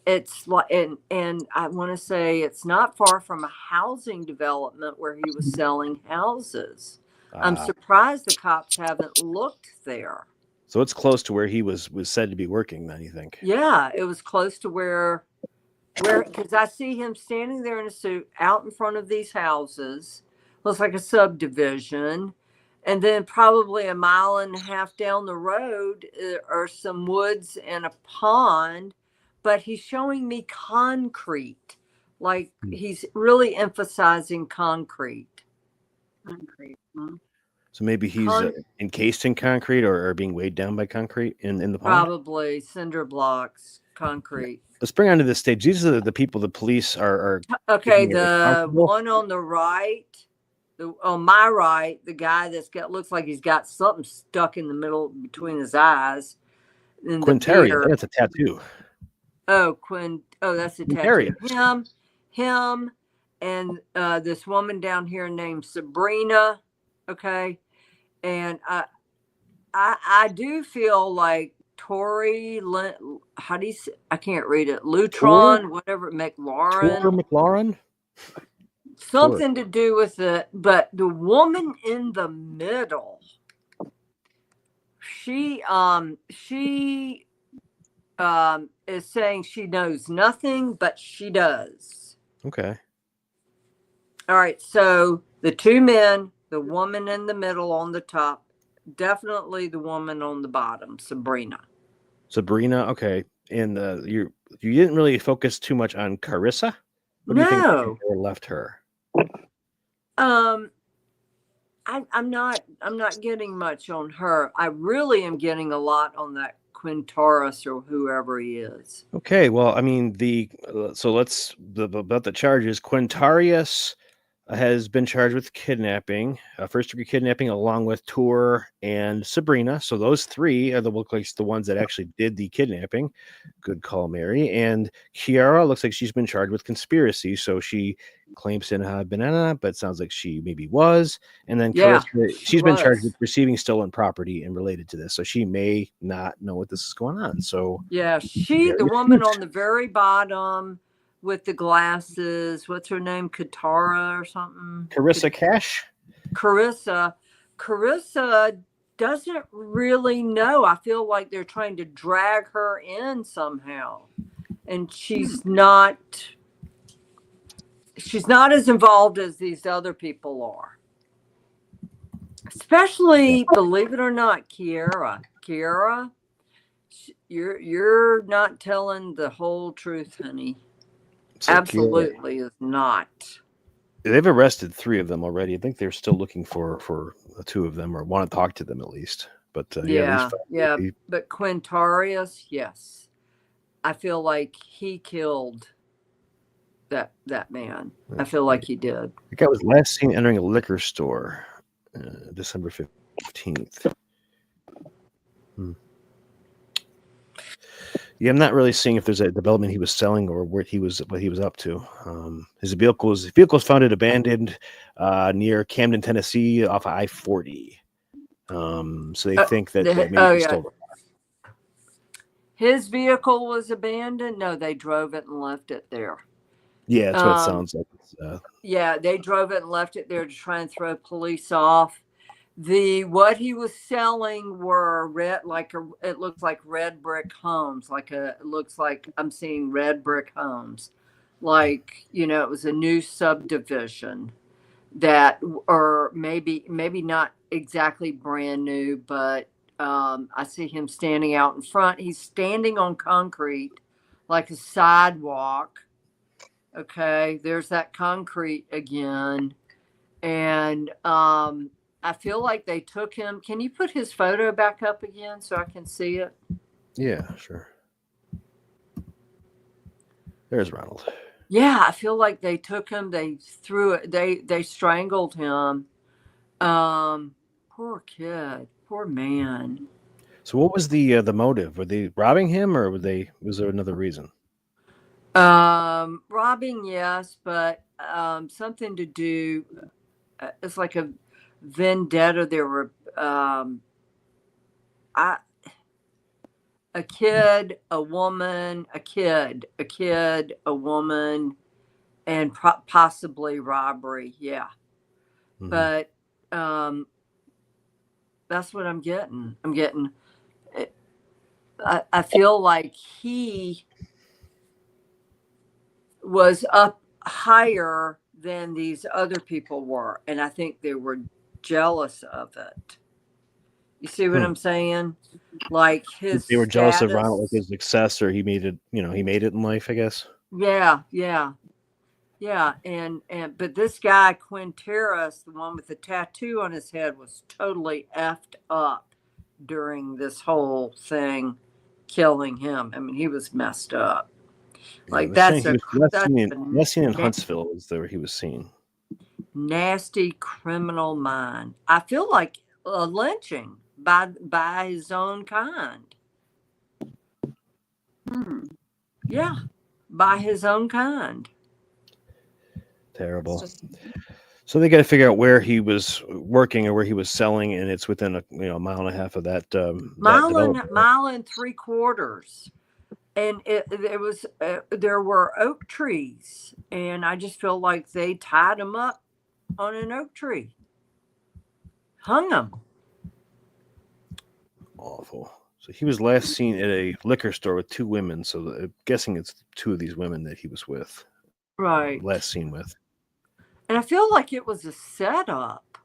Speaker 2: it's like, and I want to say it's not far from a housing development where he was selling houses. I'm surprised the cops haven't looked there.
Speaker 1: So it's close to where he was said to be working then, you think?
Speaker 2: Yeah, it was close to where because I see him standing there in a suit out in front of these houses. Looks like a subdivision. And then probably a mile and a half down the road are some woods and a pond, but he's showing me concrete. Like he's really emphasizing concrete.
Speaker 4: Concrete.
Speaker 1: So maybe he's encased in concrete or being weighed down by concrete in the pond?
Speaker 2: Probably cinder blocks, concrete.
Speaker 1: Let's bring on to this stage. These are the people the police are
Speaker 2: okay. The one on the right, on my right, the guy looks like he's got something stuck in the middle between his eyes.
Speaker 1: Quintaria, that's a tattoo.
Speaker 2: Oh, that's a tattoo. Him, and this woman down here named Sabrina. Okay. And I do feel like Tori, how do you say, I can't read it. Lutron, whatever,
Speaker 1: McLaurin.
Speaker 2: Something to do with it. But the woman in the middle, she is saying she knows nothing, but she does.
Speaker 1: Okay.
Speaker 2: All right. So the two men, the woman in the middle on the top, definitely the woman on the bottom, Sabrina.
Speaker 1: Okay. And you didn't really focus too much on Carissa? What do you think left her?
Speaker 2: I'm not getting much on her. I really am getting a lot on that Quintaris or whoever he is.
Speaker 1: Okay, well, I mean about the charges. Quintarius has been charged with kidnapping, first-degree kidnapping, along with Tour and Sabrina. So those three are the ones that actually did the kidnapping. Good call, Mary. And Kiara looks like she's been charged with conspiracy. So she claims to not have been in it, but it sounds like she maybe was. And then Carissa, she's been charged with receiving stolen property and related to this. So she may not know what this is going on. So
Speaker 2: yeah, the woman on the very bottom with the glasses, what's her name? Katara or something?
Speaker 1: Carissa Cash?
Speaker 2: Carissa doesn't really know. I feel like they're trying to drag her in somehow. And she's not as involved as these other people are. Especially, believe it or not, Kiara. Kiara, you're not telling the whole truth, honey. So absolutely Kiara is not.
Speaker 1: They've arrested 3 of them already. I think they're still looking for 2 of them, or want to talk to them at least. But
Speaker 2: But Quintarius, yes, I feel like he killed that man. I feel like he did.
Speaker 1: The guy was last seen entering a liquor store, December 15th. Yeah, I'm not really seeing if there's a development he was selling or what he was up to. His vehicle was found abandoned near Camden, Tennessee, off of I-40. So they think that maybe he stole it.
Speaker 2: His vehicle was abandoned. No, they drove it and left it there.
Speaker 1: Yeah, that's what it sounds like.
Speaker 2: Yeah, they drove it and left it there to try and throw police off. What he was selling were it looks like red brick homes. It looks like I'm seeing red brick homes, like, it was a new subdivision that, or maybe not exactly brand new, but I see him standing out in front. He's standing on concrete like a sidewalk. Okay, there's that concrete again. And I feel like they took him. Can you put his photo back up again so I can see it?
Speaker 1: Yeah, sure. There's Ronald.
Speaker 2: Yeah, I feel like they took him, they threw it, they strangled him. Poor kid, poor man.
Speaker 1: So what was the motive? Were they robbing him, or was there another reason?
Speaker 2: Robbing, yes, but something to do. It's like a vendetta. There were I a kid, a woman, a kid, a woman, and possibly robbery. Yeah.
Speaker 1: Mhm.
Speaker 2: But that's what I'm getting. I feel like he was up higher than these other people were, and I think they were jealous of it. You see what I'm saying? Like his
Speaker 1: They were jealous of Ronald, like
Speaker 2: status.
Speaker 1: his success, or he made it. He made it in life, I guess.
Speaker 2: Yeah, and but this guy Quinteros, the one with the tattoo on his head, was totally effed up during this whole thing, killing him. I mean, he was messed up. Like
Speaker 1: They're saying
Speaker 2: that's
Speaker 1: he
Speaker 2: a
Speaker 1: was
Speaker 2: that's
Speaker 1: last seen in
Speaker 2: a
Speaker 1: Huntsville is where he was seen.
Speaker 2: nasty criminal mind. I feel like a lynching by his own kind. Yeah, by his own kind.
Speaker 1: Terrible. So they got to figure out where he was working or where he was selling, and it's within a mile and a half of that.
Speaker 2: Mile and 3/4. And it was there were oak trees, and I just feel like they tied him up on an oak tree, hung him.
Speaker 1: Awful. So he was last seen at a liquor store with two women. So I'm guessing it's two of these women that he was with.
Speaker 2: Right.
Speaker 1: Last seen with.
Speaker 2: And I feel like it was a setup,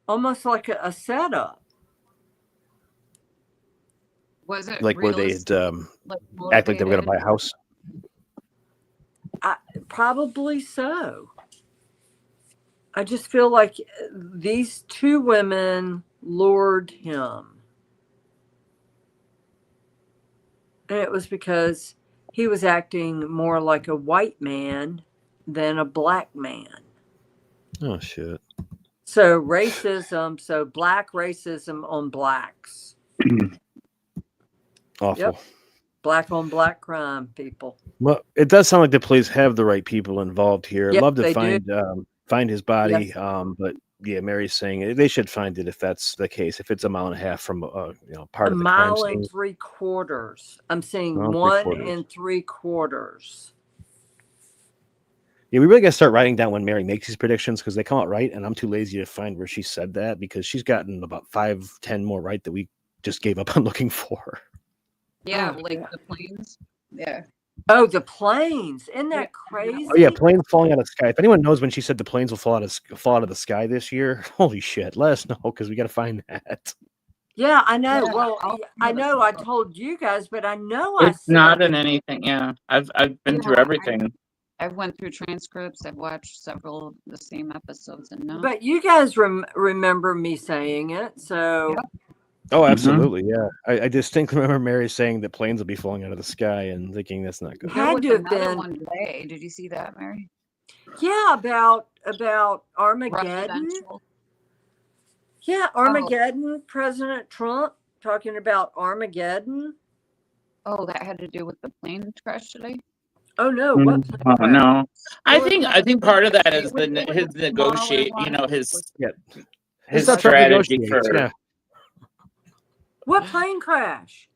Speaker 2: almost like a setup.
Speaker 4: Was it
Speaker 1: like where they had act like they were going to buy a house?
Speaker 2: Probably so. I just feel like these two women lured him. And it was because he was acting more like a white man than a black man.
Speaker 1: Oh, shit.
Speaker 2: So racism, so black racism on blacks.
Speaker 1: Awful.
Speaker 2: Yep. Black on black crime, people.
Speaker 1: Well, it does sound like the police have the right people involved here. I'd
Speaker 2: Yep,
Speaker 1: love to
Speaker 2: they
Speaker 1: find his body.
Speaker 2: Yes.
Speaker 1: But yeah, Mary's saying they should find it if that's the case. If it's a mile and a half from part
Speaker 2: a
Speaker 1: of the crime
Speaker 2: mile
Speaker 1: scene.
Speaker 2: and 3/4. I'm saying
Speaker 1: Mile and
Speaker 2: 1
Speaker 1: 3/4.
Speaker 2: and 3/4.
Speaker 1: Yeah, we really got to start writing down when Mary makes these predictions because they come out right, and I'm too lazy to find where she said that because she's gotten about 5-10 more right that we just gave up on looking for.
Speaker 4: Yeah,
Speaker 2: Oh,
Speaker 4: like
Speaker 2: yeah.
Speaker 4: the planes. Yeah.
Speaker 2: Oh, the planes. Isn't that crazy?
Speaker 1: Oh yeah, planes falling out of the sky. If anyone knows when she said the planes will fall out of the sky this year, holy shit, let us know because we got to find that.
Speaker 2: Yeah, I know.
Speaker 4: Yeah,
Speaker 2: Well, I know I told you guys, but I know
Speaker 3: It's
Speaker 2: I said
Speaker 3: not in anything. Yeah, I've been through everything.
Speaker 4: I've went through transcripts. I've watched several of the same episodes, and no.
Speaker 2: But you guys remember me saying it, so.
Speaker 4: Yep.
Speaker 1: Oh, absolutely, yeah. I distinctly remember Mary saying that planes will be falling out of the sky and thinking that's not good.
Speaker 4: There
Speaker 2: Had
Speaker 4: was
Speaker 2: to have
Speaker 4: another
Speaker 2: been.
Speaker 4: one today. Did you see that, Mary?
Speaker 2: Yeah, about Armageddon.
Speaker 4: Residential.
Speaker 2: Yeah, Armageddon. President Trump talking about Armageddon.
Speaker 4: Oh, that had to do with the plane crash today.
Speaker 2: Oh no! What?
Speaker 3: Oh no! I
Speaker 2: Well,
Speaker 3: think part of that is
Speaker 4: it was
Speaker 3: his
Speaker 4: a
Speaker 3: negotiate.
Speaker 4: smaller
Speaker 3: You know,
Speaker 4: one.
Speaker 3: his
Speaker 1: It's
Speaker 3: strategy for.
Speaker 1: Yeah.
Speaker 2: What plane crash?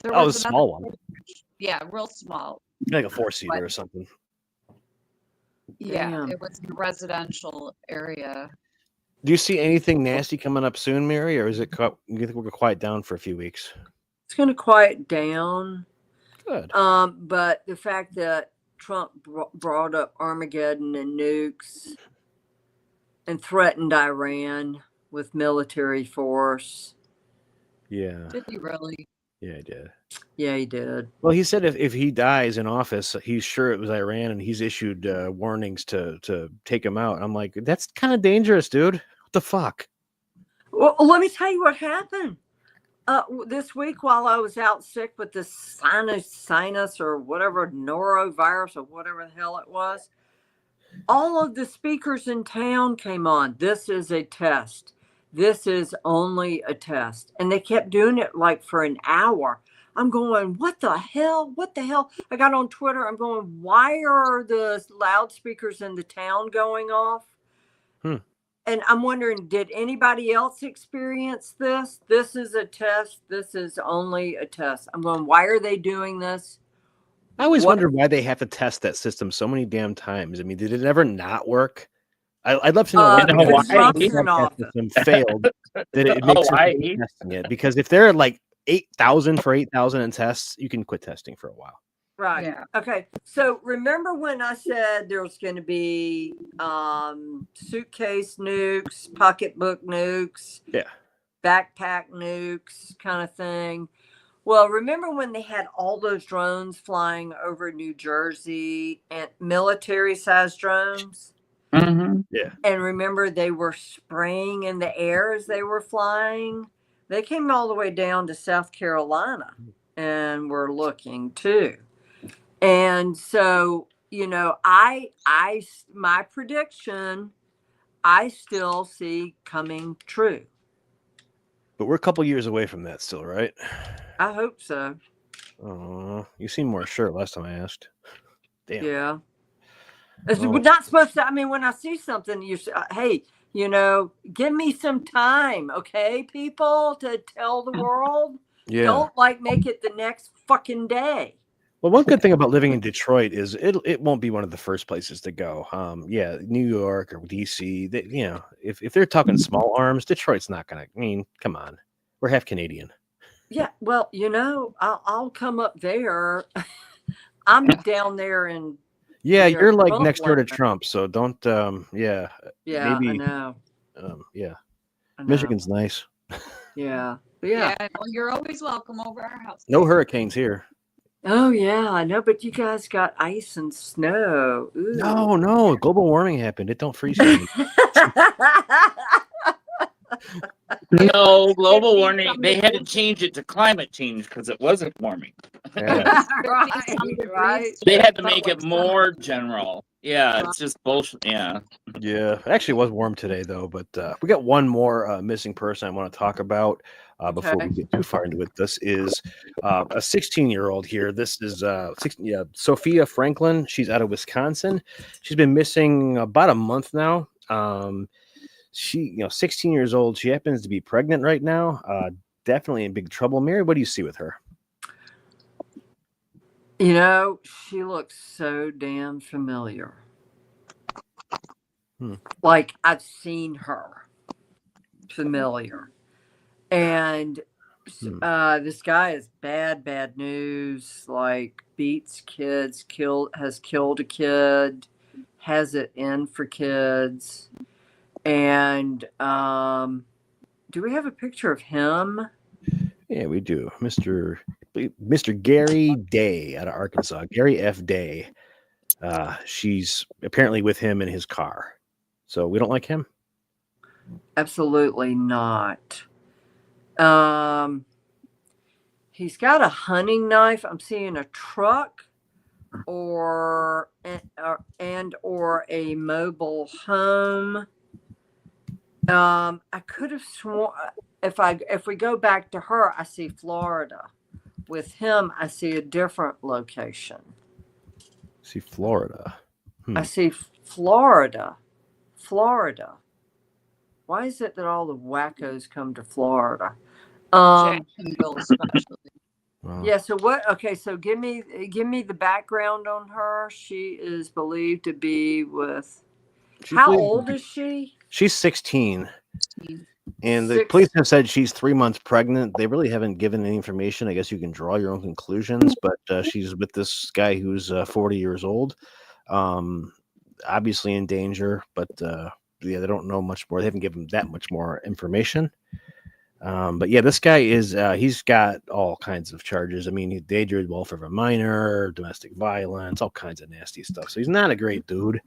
Speaker 4: There
Speaker 1: Oh,
Speaker 4: was
Speaker 1: a
Speaker 4: another
Speaker 1: small one.
Speaker 4: plane crash. Yeah, real small.
Speaker 1: Like a 4-seater or something.
Speaker 4: Yeah,
Speaker 2: Damn.
Speaker 4: it was in a residential area.
Speaker 1: Do you see anything nasty coming up soon, Mary, or is it? You think we're gonna quiet down for a few weeks?
Speaker 2: It's going to quiet down.
Speaker 1: Good.
Speaker 2: But the fact that Trump brought up Armageddon and nukes and threatened Iran with military force.
Speaker 1: Yeah.
Speaker 4: Did he really?
Speaker 1: Yeah, he did.
Speaker 2: Yeah, he did.
Speaker 1: Well, he said if he dies in office, he's sure it was Iran, and he's issued warnings to take him out. I'm like, that's kind of dangerous, dude. What the fuck?
Speaker 2: Well, let me tell you what happened. This week while I was out sick with this sinus or whatever, norovirus or whatever the hell it was, all of the speakers in town came on. This is a test. This is only a test. And they kept doing it like for an hour. I'm going, what the hell? What the hell? I got on Twitter. I'm going, why are the loudspeakers in the town going off? And I'm wondering, did anybody else experience this? This is a test. This is only a test. I'm going, why are they doing this?
Speaker 1: I always wonder why they have to test that system so many damn times. I mean, did it ever not work? I'd love to know why the system failed. That it makes sense testing it, because if they're like 8,000 for 8,000 in tests, you can quit testing for a while.
Speaker 2: Right. Yeah. Okay. So remember when I said there was going to be suitcase nukes, pocketbook nukes, backpack nukes, kind of thing. Well, remember when they had all those drones flying over New Jersey, and military-sized drones?
Speaker 3: Mm-hmm.
Speaker 1: Yeah.
Speaker 2: And remember, they were spraying in the air as they were flying. They came all the way down to South Carolina and were looking too. And so, you know, my prediction, I still see coming true.
Speaker 1: But we're a couple years away from that still, right?
Speaker 2: I hope so.
Speaker 1: Oh, you seem more sure last time I asked. Damn.
Speaker 2: Yeah. We're not supposed to. I mean, when I see something, you say, hey, you know, give me some time, okay, people, to tell the world.
Speaker 1: Yeah.
Speaker 2: Don't make it the next fucking day.
Speaker 1: Well, one good thing about living in Detroit is it won't be one of the first places to go. New York or DC. If they're talking small arms, Detroit's not gonna. I mean, come on, we're half Canadian.
Speaker 2: Yeah, well, you know, I'll come up there. I'm down there in.
Speaker 1: Yeah, you're like next door to Trump, so don't. Yeah,
Speaker 2: maybe. I know.
Speaker 1: Yeah, Michigan's nice.
Speaker 2: Yeah.
Speaker 4: Well, you're always welcome over our house.
Speaker 1: No hurricanes here.
Speaker 2: Oh yeah, I know, but you guys got ice and snow. Ooh.
Speaker 1: No, global warming happened. It don't freeze here.
Speaker 3: No, global warming. They had to change it to climate change because it wasn't warming.
Speaker 1: Yeah.
Speaker 2: right.
Speaker 3: They had to make it more general. Yeah, it's just bullshit. Yeah.
Speaker 1: Yeah. Actually, it was warm today, though. But we got one more missing person I want to talk about before we get too far into it. This is a 16-year-old here. This is Sophia Franklin. She's out of Wisconsin. She's been missing about a month now. She, 16 years old. She happens to be pregnant right now. Definitely in big trouble. Mary, what do you see with her?
Speaker 2: You know, she looks so damn familiar. Like I've seen her. Familiar. And this guy is bad news. Like beats kids, has killed a kid, has it in for kids. And do we have a picture of him?
Speaker 1: Yeah, we do. Mr. Gary Day out of Arkansas. Gary F. Day. She's apparently with him in his car. So we don't like him?
Speaker 2: Absolutely not. He's got a hunting knife. I'm seeing a truck or a mobile home. I could have sworn if we go back to her, I see Florida. With him, I see a different location.
Speaker 1: See Florida.
Speaker 2: I see Florida. Why is it that all the wackos come to Florida?
Speaker 4: Jacksonville especially.
Speaker 1: Wow.
Speaker 2: Yeah. So what? Okay. So give me the background on her. She is believed to be with. How old is she?
Speaker 1: She's 16. And the
Speaker 2: Six.
Speaker 1: police have said she's 3 months pregnant. They really haven't given any information. I guess you can draw your own conclusions, but she's with this guy who's 40 years old. Obviously in danger, but yeah, they don't know much more. They haven't given that much more information. But yeah, this guy is he's got all kinds of charges. I mean, he endangered the welfare of a minor, domestic violence, all kinds of nasty stuff. So he's not a great dude.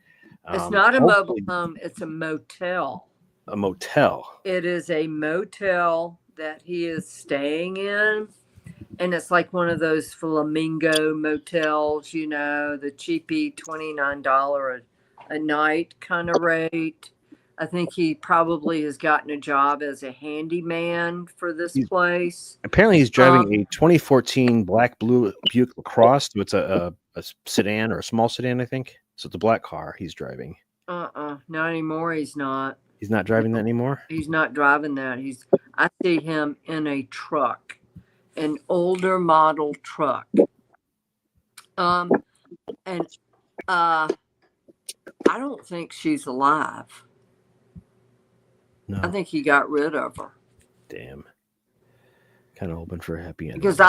Speaker 2: It's not a mobile
Speaker 1: Hopefully
Speaker 2: home, it's a motel.
Speaker 1: a motel.
Speaker 2: It is a motel that he is staying in. And it's like one of those flamingo motels, you know, the cheapy $29 a night kind of rate. I think he probably has gotten a job as a handyman for this place.
Speaker 1: Apparently, he's driving a 2014 black blue Buick LaCrosse. So it's a sedan or a small sedan, I think. So it's a black car he's driving.
Speaker 2: Not anymore. He's not.
Speaker 1: He's not driving that anymore.
Speaker 2: He's not driving that. I see him in a truck, an older model truck. And I don't think she's alive.
Speaker 1: No.
Speaker 2: I think he got rid of her.
Speaker 1: Damn. Kind of hoping for a happy ending.
Speaker 2: Because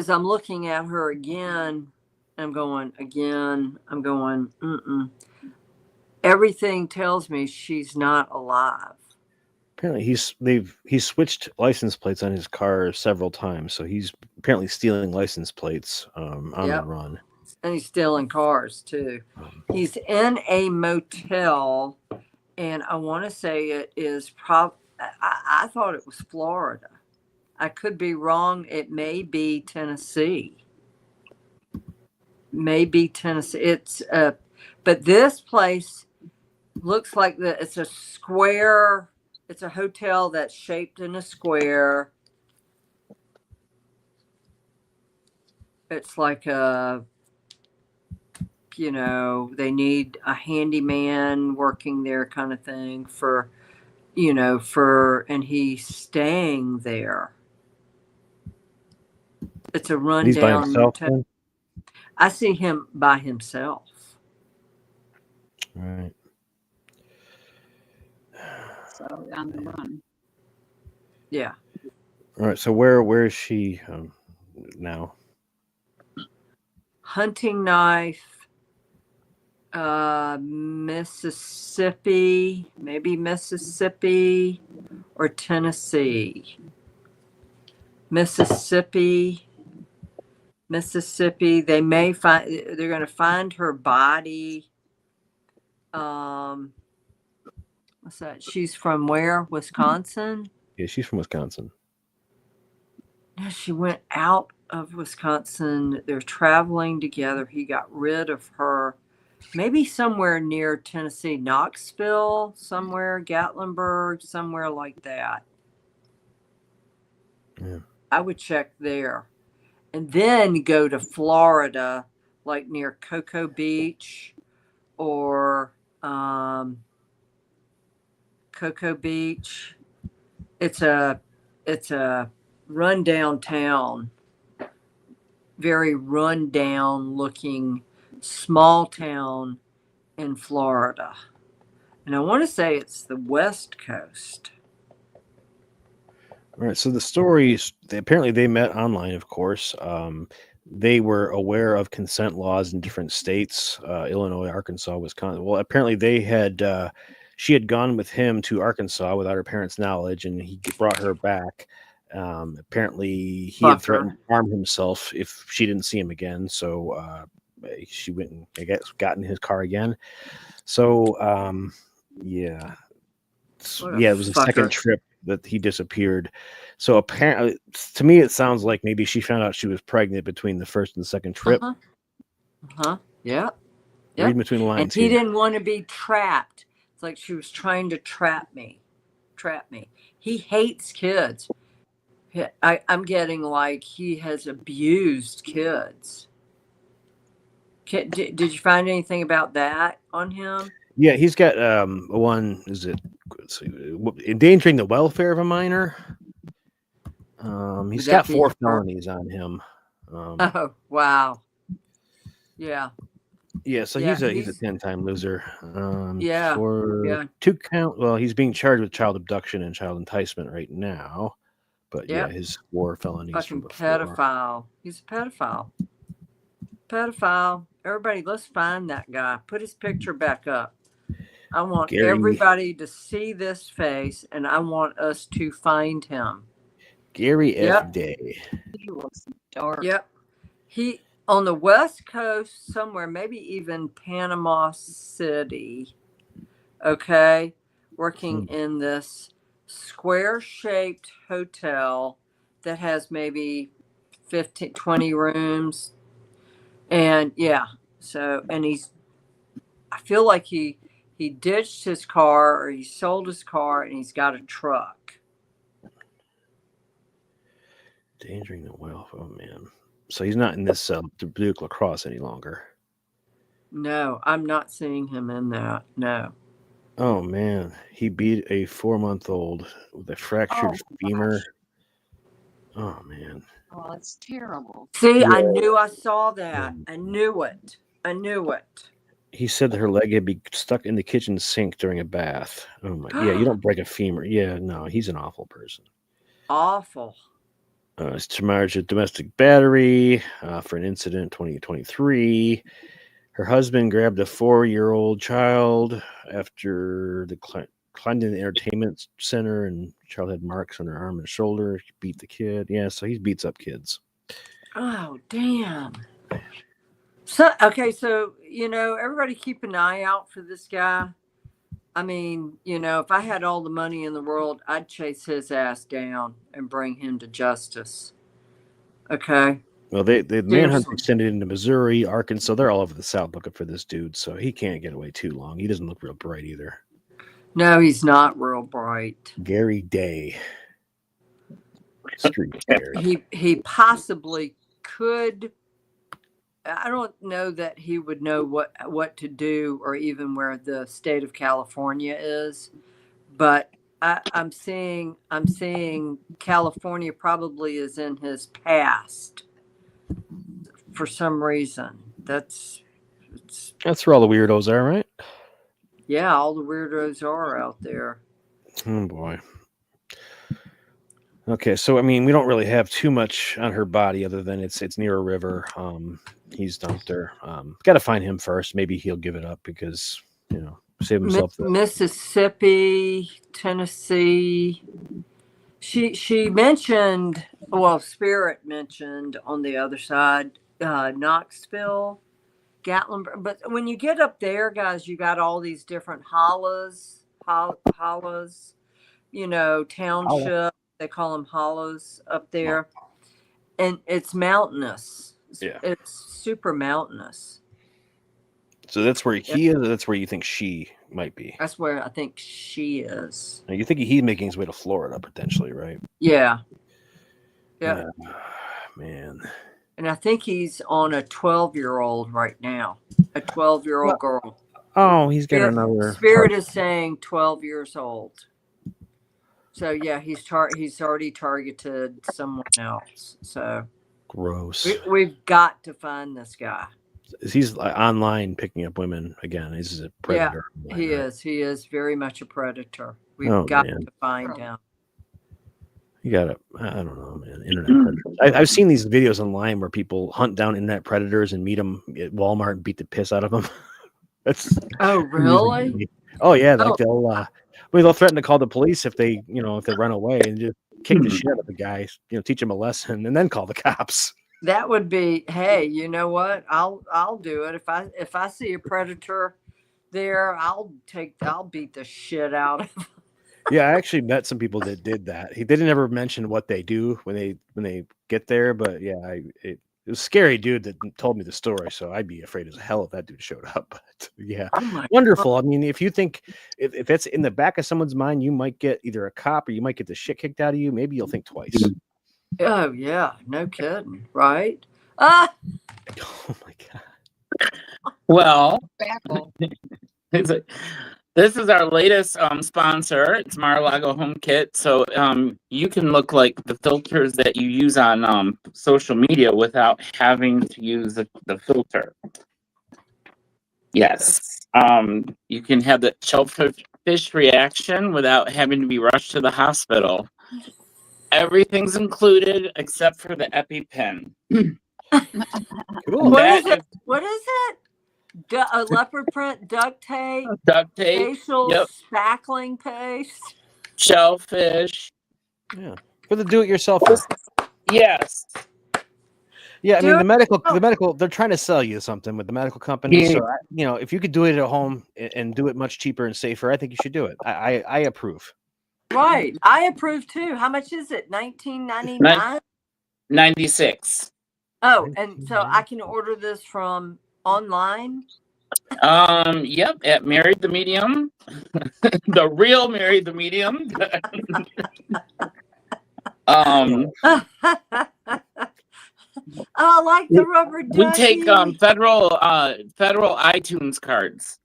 Speaker 2: I'm looking at her again. I'm going, everything tells me she's not alive.
Speaker 1: Apparently he's switched license plates on his car several times, so he's apparently stealing license plates on the run.
Speaker 2: And he's stealing cars too. He's in a motel, and I want to say it is I thought it was Florida. I could be wrong. It may be Tennessee. Maybe Tennessee. It's but this place looks like it's a square. It's a hotel that's shaped in a square. It's like they need a handyman working there kind of thing and he's staying there. It's a rundown.
Speaker 1: He's by himself.
Speaker 2: I see him by himself.
Speaker 1: All right.
Speaker 4: So on the run.
Speaker 2: Yeah.
Speaker 1: All right. So where is she now?
Speaker 2: Hunting knife, Mississippi, maybe Mississippi or Tennessee. Mississippi. They're going to find her body. What's that? She's from where? Wisconsin?
Speaker 1: Yeah, she's from Wisconsin.
Speaker 2: No, she went out of Wisconsin. They're traveling together. He got rid of her. Maybe somewhere near Tennessee, Knoxville, somewhere, Gatlinburg, somewhere like that.
Speaker 1: Yeah.
Speaker 2: I would check there. And then go to Florida, like near Cocoa Beach or Cocoa Beach. It's a rundown town, very rundown looking small town in Florida. And I want to say it's the West Coast.
Speaker 1: All right. So the stories, apparently they met online, of course. They were aware of consent laws in different states, Illinois, Arkansas, Wisconsin. Well, apparently she had gone with him to Arkansas without her parents' knowledge, and he brought her back. Apparently he had threatened to harm himself if she didn't see him again. So she went and, I guess, got in his car again. So, yeah. It was a second trip that he disappeared. So apparently, to me, it sounds like maybe she found out she was pregnant between the first and the second trip.
Speaker 2: Yeah.
Speaker 1: Read between the lines.
Speaker 2: And he didn't want to be trapped. It's like she was trying to trap me. He hates kids. I'm getting like he has abused kids. Did you find anything about that on him?
Speaker 1: Yeah, he's got one. Let's see, endangering the welfare of a minor. He's got 4 felonies on him.
Speaker 2: Oh wow, yeah.
Speaker 1: Yeah, so
Speaker 2: Yeah,
Speaker 1: he's a 10-time loser.
Speaker 2: yeah,
Speaker 1: For
Speaker 2: yeah,
Speaker 1: 2 count. Well, he's being charged with child abduction and child enticement right now. But yeah,
Speaker 2: yep.
Speaker 1: his 4 felonies from
Speaker 2: Fucking
Speaker 1: before.
Speaker 2: pedophile. He's a pedophile. Pedophile. Everybody, let's find that guy. Put his picture back up. I want
Speaker 1: Gary
Speaker 2: everybody to see this face, and I want us to find him.
Speaker 1: F.
Speaker 2: Yep.
Speaker 1: Day.
Speaker 4: He looks dark.
Speaker 2: Yep. He on the West Coast somewhere, maybe even Panama City. Okay, working in this square-shaped hotel that has maybe 15, 20 rooms. And yeah, so and I feel like he ditched his car or he sold his car and he's got a truck.
Speaker 1: Endangering the wealth. Oh man. So he's not in this Dubuque lacrosse any longer.
Speaker 2: No, I'm not seeing him in that. No.
Speaker 1: Oh man, he beat a 4-month-old with a fractured femur.
Speaker 4: Gosh.
Speaker 1: Oh man.
Speaker 4: Oh, that's terrible.
Speaker 2: See,
Speaker 1: Yeah.
Speaker 2: I knew I saw that. I knew it. I knew it.
Speaker 1: He said that her leg had been stuck in the kitchen sink during a bath. Oh my. Yeah, you don't break a femur. Yeah, no, he's an awful person.
Speaker 2: Awful.
Speaker 1: He's charged with domestic battery for an incident 2023. Her husband grabbed a 4-year-old child after the climbed in the entertainment center, and the child had marks on her arm and shoulder. He beat the kid. Yeah, so he beats up kids.
Speaker 2: Oh, damn. So, okay, so, everybody keep an eye out for this guy. I mean, if I had all the money in the world, I'd chase his ass down and bring him to justice. Okay.
Speaker 1: Well, the manhunt extended into Missouri, Arkansas. They're all over the South looking for this dude, so he can't get away too long. He doesn't look real bright either.
Speaker 2: No, he's not real bright.
Speaker 1: Gary Day. Street Gary.
Speaker 2: He possibly could. I don't know that he would know what to do or even where the state of California is, but I'm seeing California probably is in his past for some reason. That's
Speaker 1: where all the weirdos are, right?
Speaker 2: Yeah, all the weirdos are out there.
Speaker 1: Oh boy. Okay, so I mean, we don't really have too much on her body other than it's near a river. He's dumped her. Got to find him first. Maybe he'll give it up because save himself.
Speaker 2: Mississippi, Tennessee. She mentioned. Well, Spirit mentioned on the other side, Knoxville, Gatlinburg. But when you get up there, guys, you got all these different hollows, township. They call them hollows up there. And it's mountainous.
Speaker 1: Yeah.
Speaker 2: It's super mountainous.
Speaker 1: So that's where he is, or that's where you think she might be?
Speaker 2: That's where I think she is.
Speaker 1: Now, you think he's making his way to Florida, potentially, right?
Speaker 2: Yeah. Yeah.
Speaker 1: Man.
Speaker 2: And I think he's on a 12-year-old right now. A 12-year-old girl.
Speaker 1: Oh, he's got another.
Speaker 2: Spirit is saying 12 years old. So yeah, he's already targeted someone else. So
Speaker 1: gross.
Speaker 2: We've got to find this guy.
Speaker 1: He's online picking up women again. He's a predator.
Speaker 2: Yeah, he is. He is very much a predator. We've got to find him.
Speaker 1: You gotta, I don't know, man. Internet predators. I've seen these videos online where people hunt down internet predators and meet them at Walmart and beat the piss out of them. That's.
Speaker 2: Oh really?
Speaker 1: Oh yeah, like they'll threaten to call the police if they run away and just kick the shit out of the guy, teach him a lesson and then call the cops.
Speaker 2: That would be, hey, you know what? I'll do it. If I see a predator there, I'll beat the shit out of him.
Speaker 1: Yeah, I actually met some people that did that. They didn't ever mention what they do when they get there, but yeah, it was a scary dude that told me the story, so I'd be afraid as hell if that dude showed up. But yeah, wonderful. I mean, if you think if that's in the back of someone's mind, you might get either a cop or you might get the shit kicked out of you. Maybe you'll think twice.
Speaker 2: Oh yeah, no kidding, right? Ah!
Speaker 1: Oh my god.
Speaker 3: Well, this is our latest sponsor. It's Mar-A-Lago Home Kit. So you can look like the filters that you use on social media without having to use the filter. Yes. You can have the shellfish reaction without having to be rushed to the hospital. Everything's included except for the EpiPen.
Speaker 1: Cool.
Speaker 2: What
Speaker 3: That
Speaker 2: is it? What is it? A leopard print duct tape,
Speaker 3: duct tape.
Speaker 2: facial
Speaker 3: Yep.
Speaker 2: spackling paste.
Speaker 3: Shellfish.
Speaker 1: Yeah. For the do-it-yourselfer.
Speaker 3: Yes.
Speaker 1: Yeah, I mean
Speaker 2: Do
Speaker 1: the medical, they're trying to sell you something with the medical company.
Speaker 3: Yeah.
Speaker 1: So if you could do it at home and do it much cheaper and safer, I think you should do it. I approve.
Speaker 2: Right. I approve too. How much is it? $19.99?
Speaker 3: 96.
Speaker 2: Oh, and so I can order this from online?
Speaker 3: Yep, at Married the Medium. The real Married the Medium.
Speaker 2: I like the rubber ducky.
Speaker 3: We take federal iTunes cards.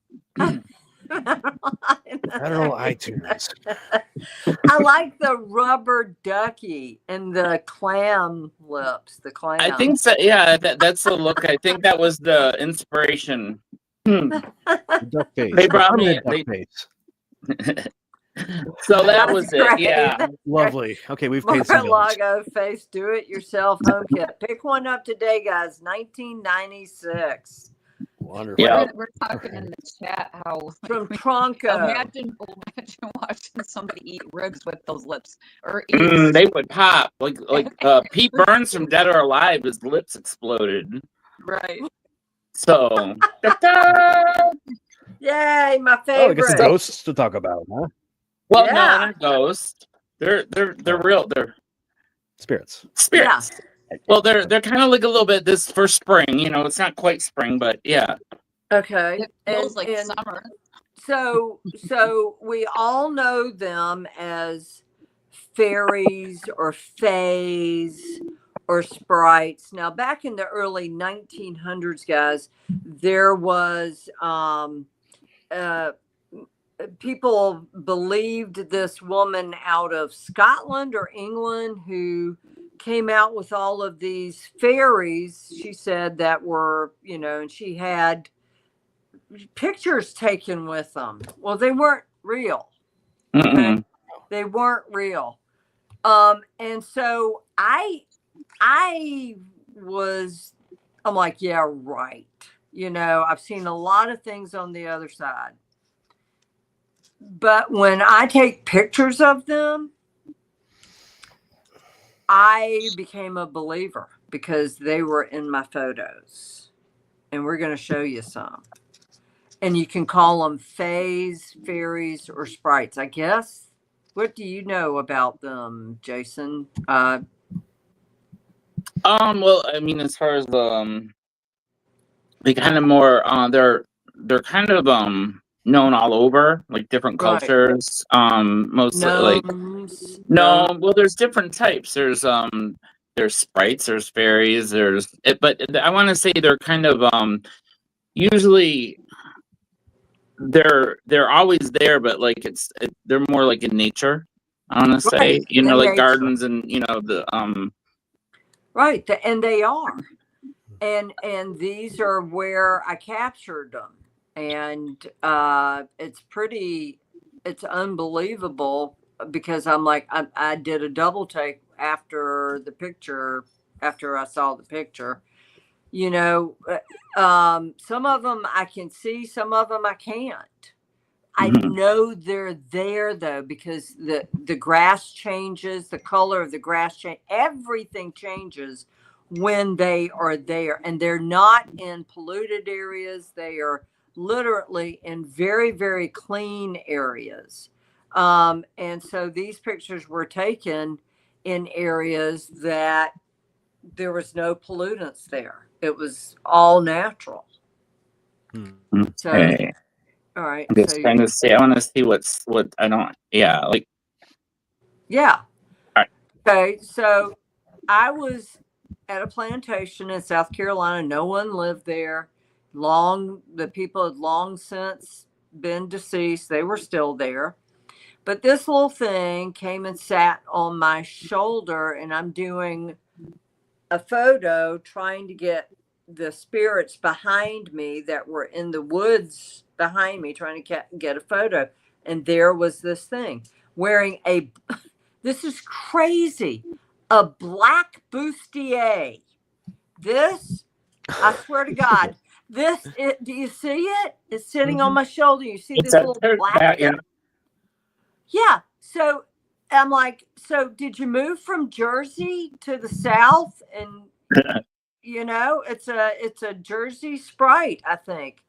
Speaker 1: Federal iTunes.
Speaker 2: I like the rubber ducky and the clam lips. The clam.
Speaker 3: I think so. Yeah, that's the look. I think that was the inspiration.
Speaker 1: Duck face.
Speaker 3: They brought me.
Speaker 1: Duck face.
Speaker 3: So that
Speaker 2: That's
Speaker 3: was
Speaker 2: great.
Speaker 3: it. Yeah.
Speaker 1: Lovely. Okay, we've paid some bills.
Speaker 2: Mar-A-Lago face do-it-yourself home kit. Pick one up today, guys. $19.96.
Speaker 1: Wonderful.
Speaker 3: Yeah.
Speaker 4: We're talking in the chat how
Speaker 2: From Tronco.
Speaker 4: imagine watching somebody eat ribs with those lips, or
Speaker 3: They would pop like Pete Burns from Dead or Alive. His lips exploded.
Speaker 4: right.
Speaker 3: So. Ta-da!
Speaker 2: Yay, my
Speaker 1: Oh, we got some
Speaker 2: favorite.
Speaker 1: ghosts to talk about, huh?
Speaker 3: Well,
Speaker 2: Yeah.
Speaker 3: no, they're ghosts. They're real. They're
Speaker 1: Spirits.
Speaker 3: spirits. Well, they're kind of like a little bit this for spring. It's not quite spring, but yeah.
Speaker 2: Okay.
Speaker 4: It feels like summer.
Speaker 2: So we all know them as fairies or fays or sprites. Now, back in the early 1900s, guys, there was people believed this woman out of Scotland or England who came out with all of these fairies, she said, that were, and she had pictures taken with them. Well, they weren't real. Okay? They weren't real. And so I'm like, yeah, right. I've seen a lot of things on the other side. But when I take pictures of them, I became a believer because they were in my photos. And we're going to show you some. And you can call them fays, fairies, or sprites, I guess. What do you know about them, Jason?
Speaker 3: Well, I mean, as far as they kind of more they're kind of known all over, like different cultures. Mostly
Speaker 2: Gnomes,
Speaker 3: well, there's different types. There's sprites, there's fairies, but I want to say they're kind of usually they're always there, but like they're more like in nature. I want to say,
Speaker 2: Right, in
Speaker 3: like
Speaker 2: nature.
Speaker 3: gardens and the
Speaker 2: Right, and they are, and these are where I captured them, and it's unbelievable because I'm like I did a double take after I saw the picture. Some of them I can see, some of them I can't. I know they're there though, because the grass changes, the color of the grass change, everything changes when they are there, and they're not in polluted areas. They are literally in very, very clean areas. And so these pictures were taken in areas that there was no pollutants there. It was all natural. So, all right.
Speaker 3: I'm just trying to see. I want to see what I don't. Yeah, like.
Speaker 2: Yeah.
Speaker 3: All right.
Speaker 2: Okay. So I was at a plantation in South Carolina. No one lived there. The people had long since been deceased. They were still there. But this little thing came and sat on my shoulder, and I'm doing a photo trying to get the spirits behind me that were in the woods behind me trying to get a photo. And there was this thing wearing this is crazy, a black bustier. This, I swear to God, do you see it? It's sitting on my shoulder. You see
Speaker 3: It's
Speaker 2: this little black
Speaker 3: yeah.
Speaker 2: thing? Yeah. So I'm like, so did you move from Jersey to the South? And it's a Jersey Sprite, I think.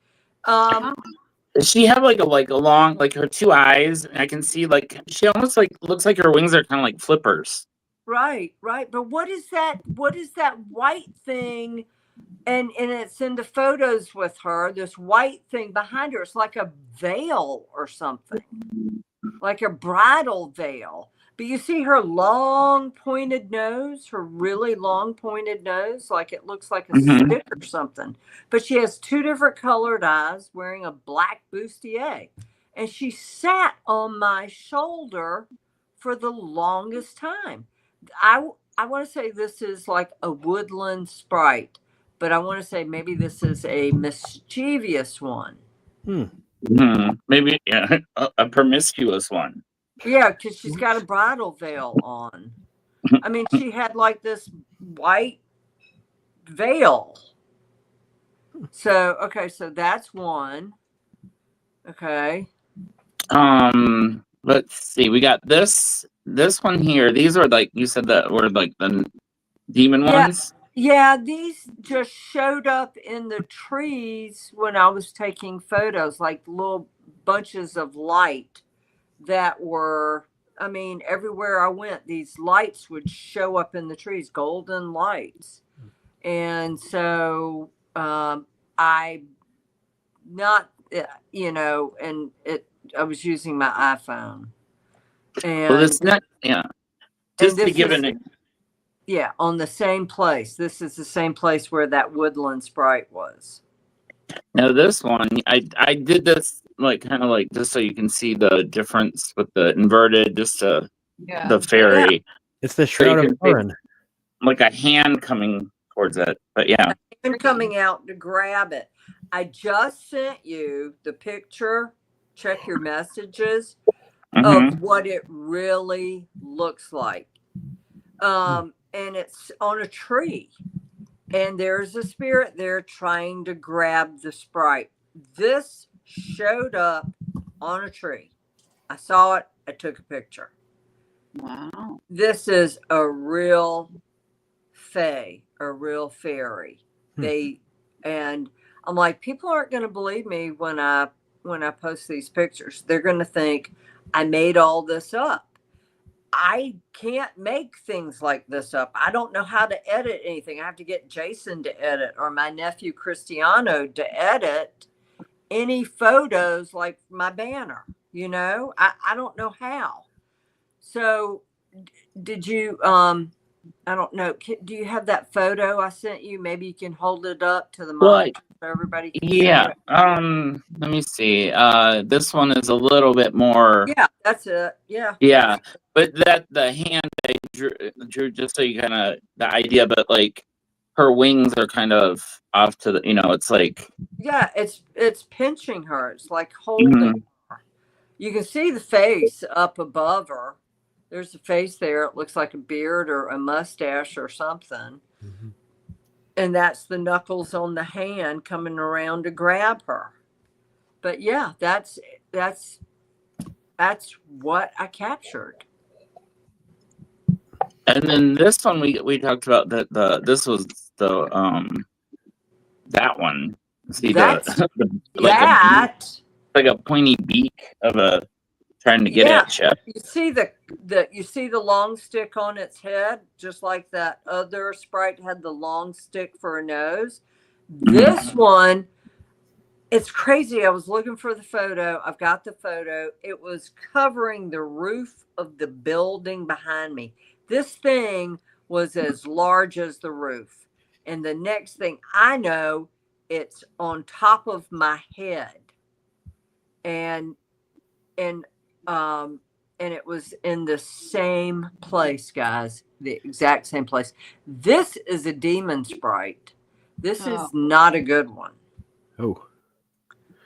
Speaker 3: Does she have like a long, like her two eyes? And I can see like she almost like looks like her wings are kind of like flippers.
Speaker 2: Right. But what is that? What is that white thing? And it's in the photos with her, this white thing behind her. It's like a veil or something, like a bridal veil. But you see her long pointed nose, her really long pointed nose, like it looks like a stick or something. But she has two different colored eyes, wearing a black bustier. And she sat on my shoulder for the longest time. I want to say this is like a woodland sprite, but I want to say maybe this is a mischievous one.
Speaker 3: Maybe a promiscuous one.
Speaker 2: Yeah, because she's got a bridal veil on. I mean, she had like this white veil. So, okay, so that's one. Okay.
Speaker 3: Let's see. We got this one here. These are like you said that were like the demon ones.
Speaker 2: Yeah, these just showed up in the trees when I was taking photos, like little bunches of light that were, I mean, everywhere I went, these lights would show up in the trees, golden lights. And so I was using my iPhone. And
Speaker 3: well, this next, just to give an
Speaker 2: on the same place. This is the same place where that woodland sprite was.
Speaker 3: Now this one, I did this like kind of like just so you can see the difference with the inverted, just the fairy.
Speaker 1: Yeah. It's the Shroud of Turin.
Speaker 3: Like a hand coming towards it, but yeah.
Speaker 2: A hand coming out to grab it. I just sent you the picture. Check your messages of what it really looks like. And it's on a tree. And there's a spirit there trying to grab the sprite. This showed up on a tree. I saw it. I took a picture.
Speaker 4: Wow.
Speaker 2: This is a real fae, a real fairy. And I'm like, people aren't going to believe me when I post these pictures. They're going to think I made all this up. I can't make things like this up. I don't know how to edit anything. I have to get Jason to edit or my nephew Cristiano to edit any photos like my banner. I don't know how. So did you, I don't know. Do you have that photo I sent you? Maybe you can hold it up to the mic so everybody can see it.
Speaker 3: Let me see. This one is a little bit more.
Speaker 2: Yeah, that's it. Yeah.
Speaker 3: Yeah, but the hand I drew just so you kind of the idea, but like her wings are kind of off to the, it's like.
Speaker 2: Yeah, it's pinching her. It's like holding her. You can see the face up above her. There's a face there. It looks like a beard or a mustache or something. And that's the knuckles on the hand coming around to grab her. But yeah, that's what I captured.
Speaker 3: And then this one we talked about this was the that one. See like a pointy beak of a trying to get at you.
Speaker 2: You see the long stick on its head, just like that other sprite had the long stick for a nose. This one, it's crazy. I was looking for the photo. I've got the photo. It was covering the roof of the building behind me. This thing was as large as the roof. And the next thing I know, it's on top of my head. And it was in the same place, guys, the exact same place. This is a demon sprite. This is
Speaker 4: Oh.
Speaker 2: not a good one.
Speaker 1: Oh,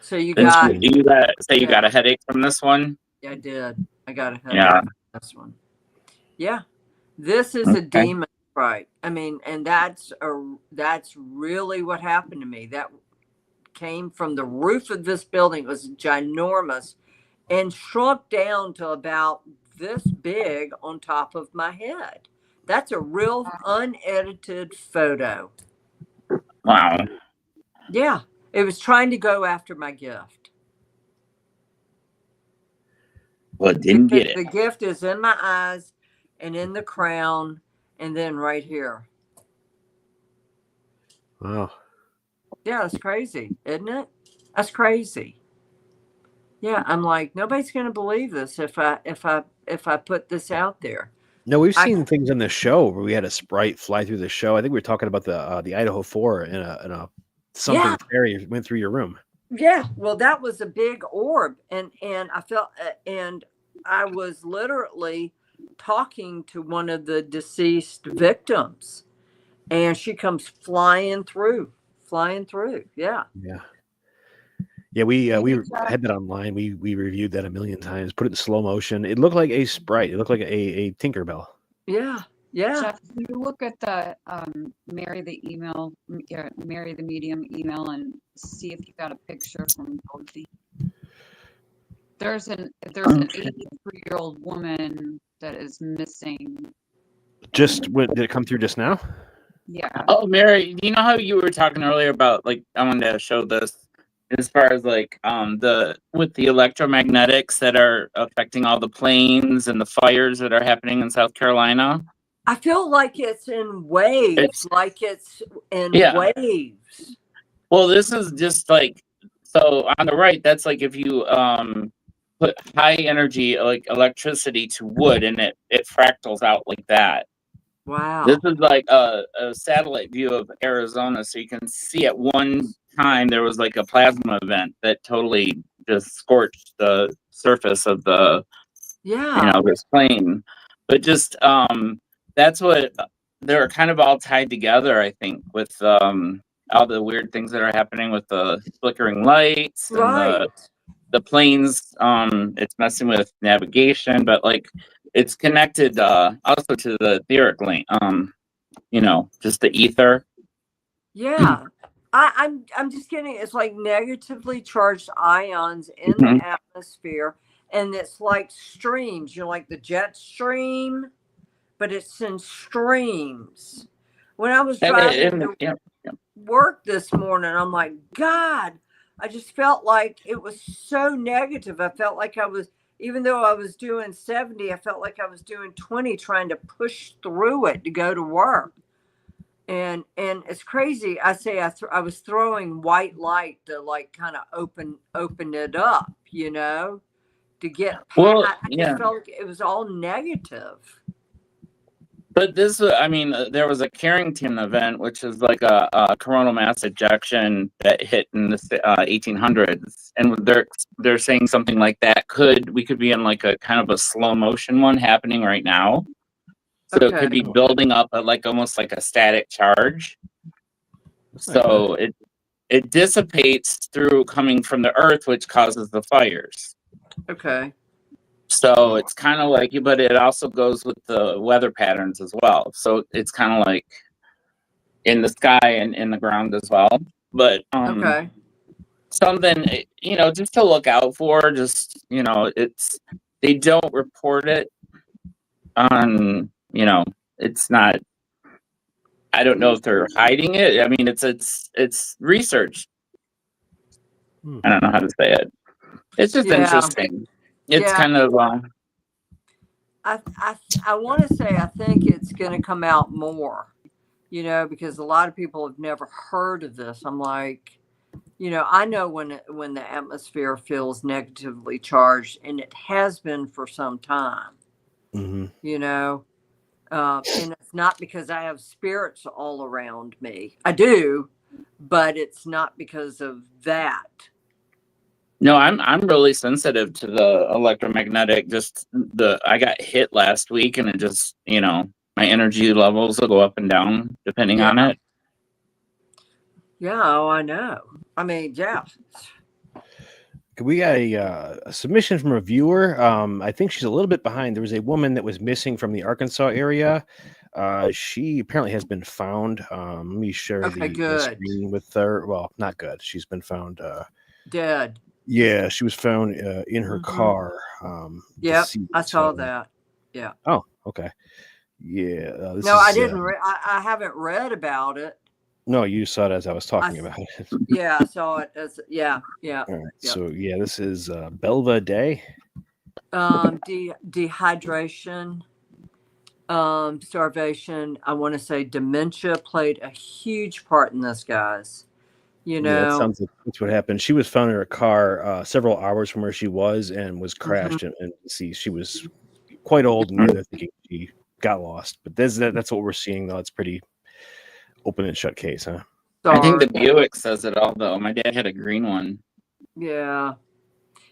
Speaker 2: So you
Speaker 3: Then
Speaker 2: got,
Speaker 3: you got a headache from this one.
Speaker 2: I did. I got a headache
Speaker 3: Yeah.
Speaker 2: from this one. Yeah. This is a
Speaker 3: Okay.
Speaker 2: demon sprite. I mean, and that's really what happened to me. That came from the roof of this building. It was ginormous and shrunk down to about this big on top of my head. That's a real unedited photo.
Speaker 3: Wow.
Speaker 2: Yeah. It was trying to go after my gift.
Speaker 3: Well, didn't get it.
Speaker 2: The gift is in my eyes and in the crown and then right here.
Speaker 1: wow.
Speaker 2: Yeah, that's crazy, isn't it? That's crazy. Yeah, I'm like, nobody's gonna believe this if I put this out there.
Speaker 1: No, we've seen things on the show where we had a sprite fly through the show. I think we were talking about the Idaho 4 and a something fairy went through your room.
Speaker 2: Yeah, well, that was a big orb, and I felt, and I was literally talking to one of the deceased victims, and she comes flying through. Yeah.
Speaker 1: Yeah, we had that online. We reviewed that a million times. Put it in slow motion. It looked like a sprite. It looked like a Tinkerbell.
Speaker 2: Yeah.
Speaker 4: Jeff, can you look at the Mary the Medium email and see if you got a picture from Boise? There's an 83-year-old woman that is missing.
Speaker 3: Did
Speaker 1: it come through just now?
Speaker 4: Yeah.
Speaker 3: Oh, Mary, you know how you were talking earlier about, like, I wanted to show this as far as like with the electromagnetics that are affecting all the planes and the fires that are happening in South Carolina.
Speaker 2: I feel like it's in waves, waves.
Speaker 3: Well, this is just like, so on the right, that's like if you put high energy like electricity to wood and it fractals out like that.
Speaker 2: Wow.
Speaker 3: This is like a satellite view of Arizona, so you can see at one time there was like a plasma event that totally just scorched the surface of the this plane. But just that's what they're kind of all tied together, I think, with all the weird things that are happening with the flickering lights and the planes. It's messing with navigation, but like it's connected also to the etheric link. Just the ether.
Speaker 2: Yeah. I'm just kidding. It's like negatively charged ions in the atmosphere, and it's like streams, like the jet stream, but it's in streams. When I was driving to work this morning, I'm like, God, I just felt like it was so negative. I felt like I was, even though I was doing 70, I felt like I was doing 20, trying to push through it to go to work. And it's crazy. I say I was throwing white light to like kind of open it up, to get.
Speaker 3: Well,
Speaker 2: I just felt like it was all negative.
Speaker 3: But this, there was a Carrington event, which is like a coronal mass ejection that hit in the 1800s, and they're saying something like that we could be in like a kind of a slow motion one happening right now. So it could be building up at like almost like a static charge. So it dissipates through coming from the earth, which causes the fires.
Speaker 2: Okay.
Speaker 3: So it's kind of like, but it also goes with the weather patterns as well. So it's kind of like in the sky and in the ground as well. But something, just to look out for. Just they don't report it on. It's not. I don't know if they're hiding it. I mean, it's research. I don't know how to say it. It's just interesting. It's kind of.
Speaker 2: I want to say I think it's going to come out more, because a lot of people have never heard of this. I'm like, I know when the atmosphere feels negatively charged, and it has been for some time. Mm-hmm. And it's not because I have spirits all around me. I do, but it's not because of that.
Speaker 3: No, I'm really sensitive to the electromagnetic. I got hit last week, and it just, my energy levels will go up and down depending on it.
Speaker 2: Yeah, oh, I know. I mean, yeah.
Speaker 1: We got a submission from a viewer. I think she's a little bit behind. There was a woman that was missing from the Arkansas area. She apparently has been found. Let me share
Speaker 2: Okay,
Speaker 1: the
Speaker 2: good.
Speaker 1: screen with her. Well, not good. She's been found.
Speaker 2: Dead.
Speaker 1: Yeah, she was found in her
Speaker 2: Mhm.
Speaker 1: car.
Speaker 2: Yep,
Speaker 1: deceased.
Speaker 2: I saw that. Yeah.
Speaker 1: Oh, okay. Yeah, this
Speaker 2: No, I
Speaker 1: is.
Speaker 2: didn't. I haven't read about it.
Speaker 1: No, you saw it as I was talking
Speaker 2: I-
Speaker 1: about it.
Speaker 2: Yeah, I saw it as yeah.
Speaker 1: All right.
Speaker 2: Yep.
Speaker 1: So yeah, this is Belva Day.
Speaker 2: Dehydration, starvation. I want to say dementia played a huge part in this, guys. You
Speaker 1: Yeah, it
Speaker 2: know.
Speaker 1: sounds like that's what happened. She was found in her car several hours from where she was and was crashed. And see, she was quite old, and they're thinking she got lost. But that's what we're seeing, though. It's pretty open and shut case, huh?
Speaker 3: I think the
Speaker 2: Sorry.
Speaker 3: Buick says it all, though. My dad had a green one.
Speaker 2: Yeah.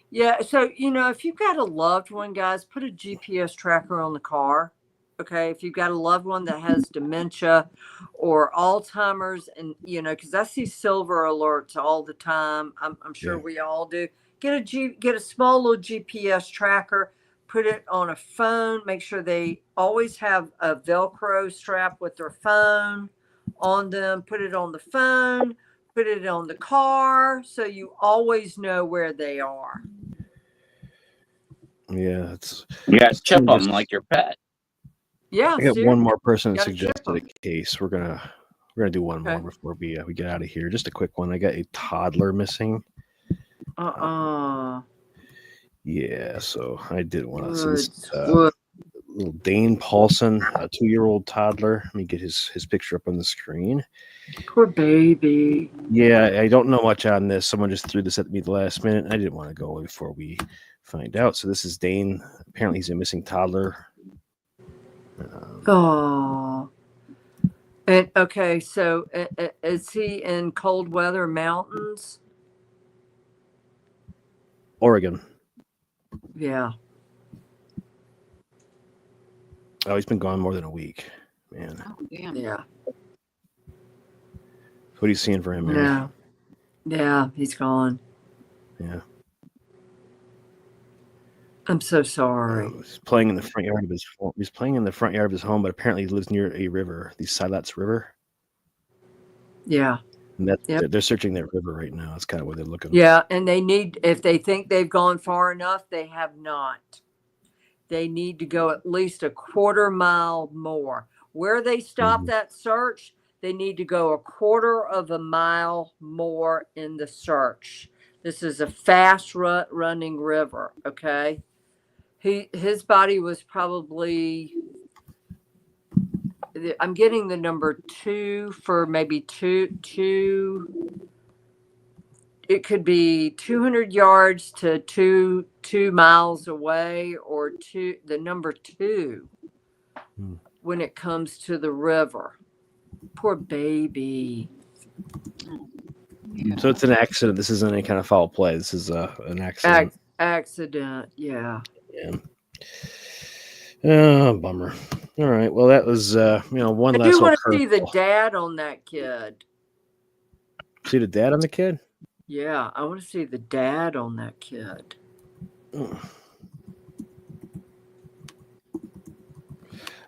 Speaker 2: Yeah. So, if you've got a loved one, guys, put a GPS tracker on the car. Okay. If you've got a loved one that has dementia or Alzheimer's, and, because I see silver alerts all the time. I'm sure
Speaker 1: Yeah.
Speaker 2: we all do. Get a small little GPS tracker, put it on a phone, make sure they always have a Velcro strap with their phone on them, put it on the phone, put it on the car, so you always know where they are.
Speaker 1: Yeah, it's.
Speaker 3: You got to chip
Speaker 1: someone
Speaker 3: them
Speaker 1: just-
Speaker 3: like your pet.
Speaker 2: Yeah,
Speaker 1: I got
Speaker 2: seriously.
Speaker 1: one more person that
Speaker 2: Gotta chip
Speaker 1: suggested a
Speaker 2: 'em.
Speaker 1: case. We're gonna do one
Speaker 2: Okay.
Speaker 1: more before we get out of here. Just a quick one. I got a toddler missing. Yeah, so I did want to. So this is,
Speaker 2: Good.
Speaker 1: little Dane Paulson, a 2-year-old toddler. Let me get his picture up on the screen.
Speaker 2: Poor baby.
Speaker 1: Yeah, I don't know much on this. Someone just threw this at me the last minute. I didn't want to go before we find out. So this is Dane. Apparently, he's a missing toddler.
Speaker 2: Oh. And okay, so is he in cold weather mountains?
Speaker 1: Oregon.
Speaker 2: Yeah.
Speaker 1: Oh, he's been gone more than a week. Man,
Speaker 4: Oh, damn.
Speaker 2: Yeah.
Speaker 1: what are you seeing for him, Mary?
Speaker 2: No. Yeah, he's gone.
Speaker 1: Yeah.
Speaker 2: I'm so sorry.
Speaker 1: He's playing in the front yard of his home. He's playing in the front yard of his home, but apparently he lives near a river, the Siletz River.
Speaker 2: Yeah.
Speaker 1: And that's,
Speaker 2: Yep.
Speaker 1: they're searching that river right now. That's kind of where they're looking.
Speaker 2: Yeah, and if they think they've gone far enough, they have not. They need to go at least a quarter mile more. Where they stop that search, they need to go a quarter of a mile more in the search. This is a fast running river, okay? His body was probably, I'm getting the number 2 for maybe two. It could be 200 yards to 2 miles away, or the number 2 when it comes to the river. Poor baby.
Speaker 4: Yeah.
Speaker 1: So it's an accident. This isn't any kind of foul play. This is an accident.
Speaker 2: Accident. Yeah.
Speaker 1: Yeah. Oh, bummer. All right. Well, that was one
Speaker 2: I
Speaker 1: last.
Speaker 2: do want to see the dad on that kid.
Speaker 1: See the dad on the kid?
Speaker 2: Yeah, I want to see the dad on that kid.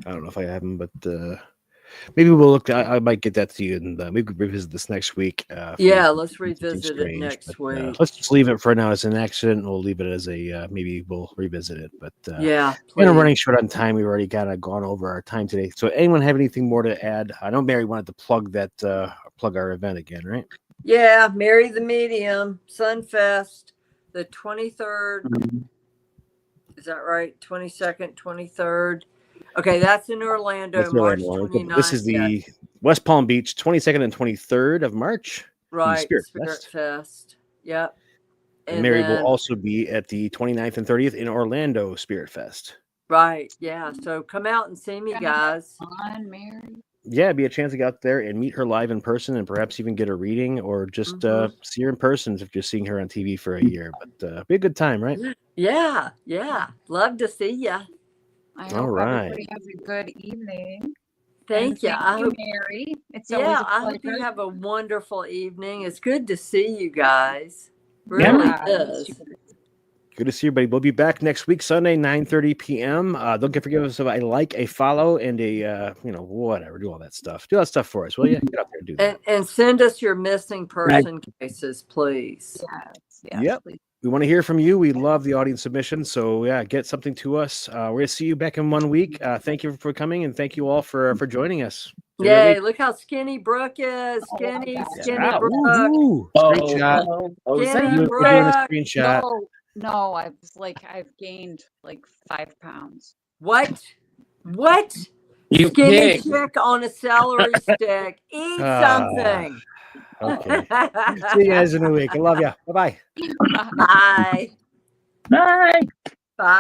Speaker 1: I don't know if I have him, but maybe we'll look. I might get that to you, and maybe we'll revisit this next week.
Speaker 2: Yeah, let's revisit it next week.
Speaker 1: Let's just leave it for now as an accident. We'll leave it as a maybe we'll revisit it. But
Speaker 2: yeah,
Speaker 1: we're running short on time. We've already kind of gone over our time today. So, anyone have anything more to add? I know Mary wanted to plug our event again, right?
Speaker 2: Yeah, Marry the Medium, Sunfest, the 23rd. Is that right? 22nd, 23rd. Okay, that's in Orlando, March 29th.
Speaker 1: This is the West Palm Beach, 22nd and 23rd of March.
Speaker 2: Right,
Speaker 1: Spirit
Speaker 2: Fest. Yep.
Speaker 1: And Mary will also be at the 29th and 30th in Orlando Spirit Fest.
Speaker 2: Right, yeah. So come out and see me, guys.
Speaker 4: On Mary.
Speaker 1: Yeah, it'd be a chance to get out there and meet her live in person, and perhaps even get a reading, or just see her in person if you're seeing her on TV for a year. But be a good time, right?
Speaker 2: Yeah. Love to see ya.
Speaker 4: I hope
Speaker 1: All right.
Speaker 4: everybody has a good evening.
Speaker 2: Thank you. I hope,
Speaker 4: Mary. It's always
Speaker 2: yeah,
Speaker 4: a
Speaker 2: I hope you
Speaker 4: pleasure.
Speaker 2: have a wonderful evening. It's good to see you guys.
Speaker 3: Yeah.
Speaker 2: Really
Speaker 4: Yeah,
Speaker 2: is.
Speaker 1: Good to see you, buddy. We'll be back next week, Sunday, 9:30 p.m. Don't forget us a like, a follow, and a whatever. Do all that stuff. Do that stuff for us, will you? Get out there and do that.
Speaker 2: And send us your missing person cases, please.
Speaker 4: Yes,
Speaker 1: Yep.
Speaker 4: please.
Speaker 1: We want to hear from you. We love the audience submissions. So yeah, get something to us. We're gonna see you back in 1 week. Thank you for coming, and thank you all for joining us. See you
Speaker 2: Yay,
Speaker 1: later.
Speaker 2: look how skinny Brooke is. Skinny,
Speaker 4: God.
Speaker 2: skinny
Speaker 1: Ah,
Speaker 2: Brooke.
Speaker 1: woo-hoo. Screenshot.
Speaker 3: Is that
Speaker 2: Skinny
Speaker 3: you?
Speaker 1: We're doing a
Speaker 2: Brooke.
Speaker 1: screenshot.
Speaker 4: No, I've gained like 5 pounds.
Speaker 2: What? What?
Speaker 3: You
Speaker 2: Skinny
Speaker 3: pig.
Speaker 2: chick on a celery stick. Eat something.
Speaker 1: Okay. See you guys in a week. I love you. Bye-bye.
Speaker 2: Bye.
Speaker 3: Bye.
Speaker 2: Bye.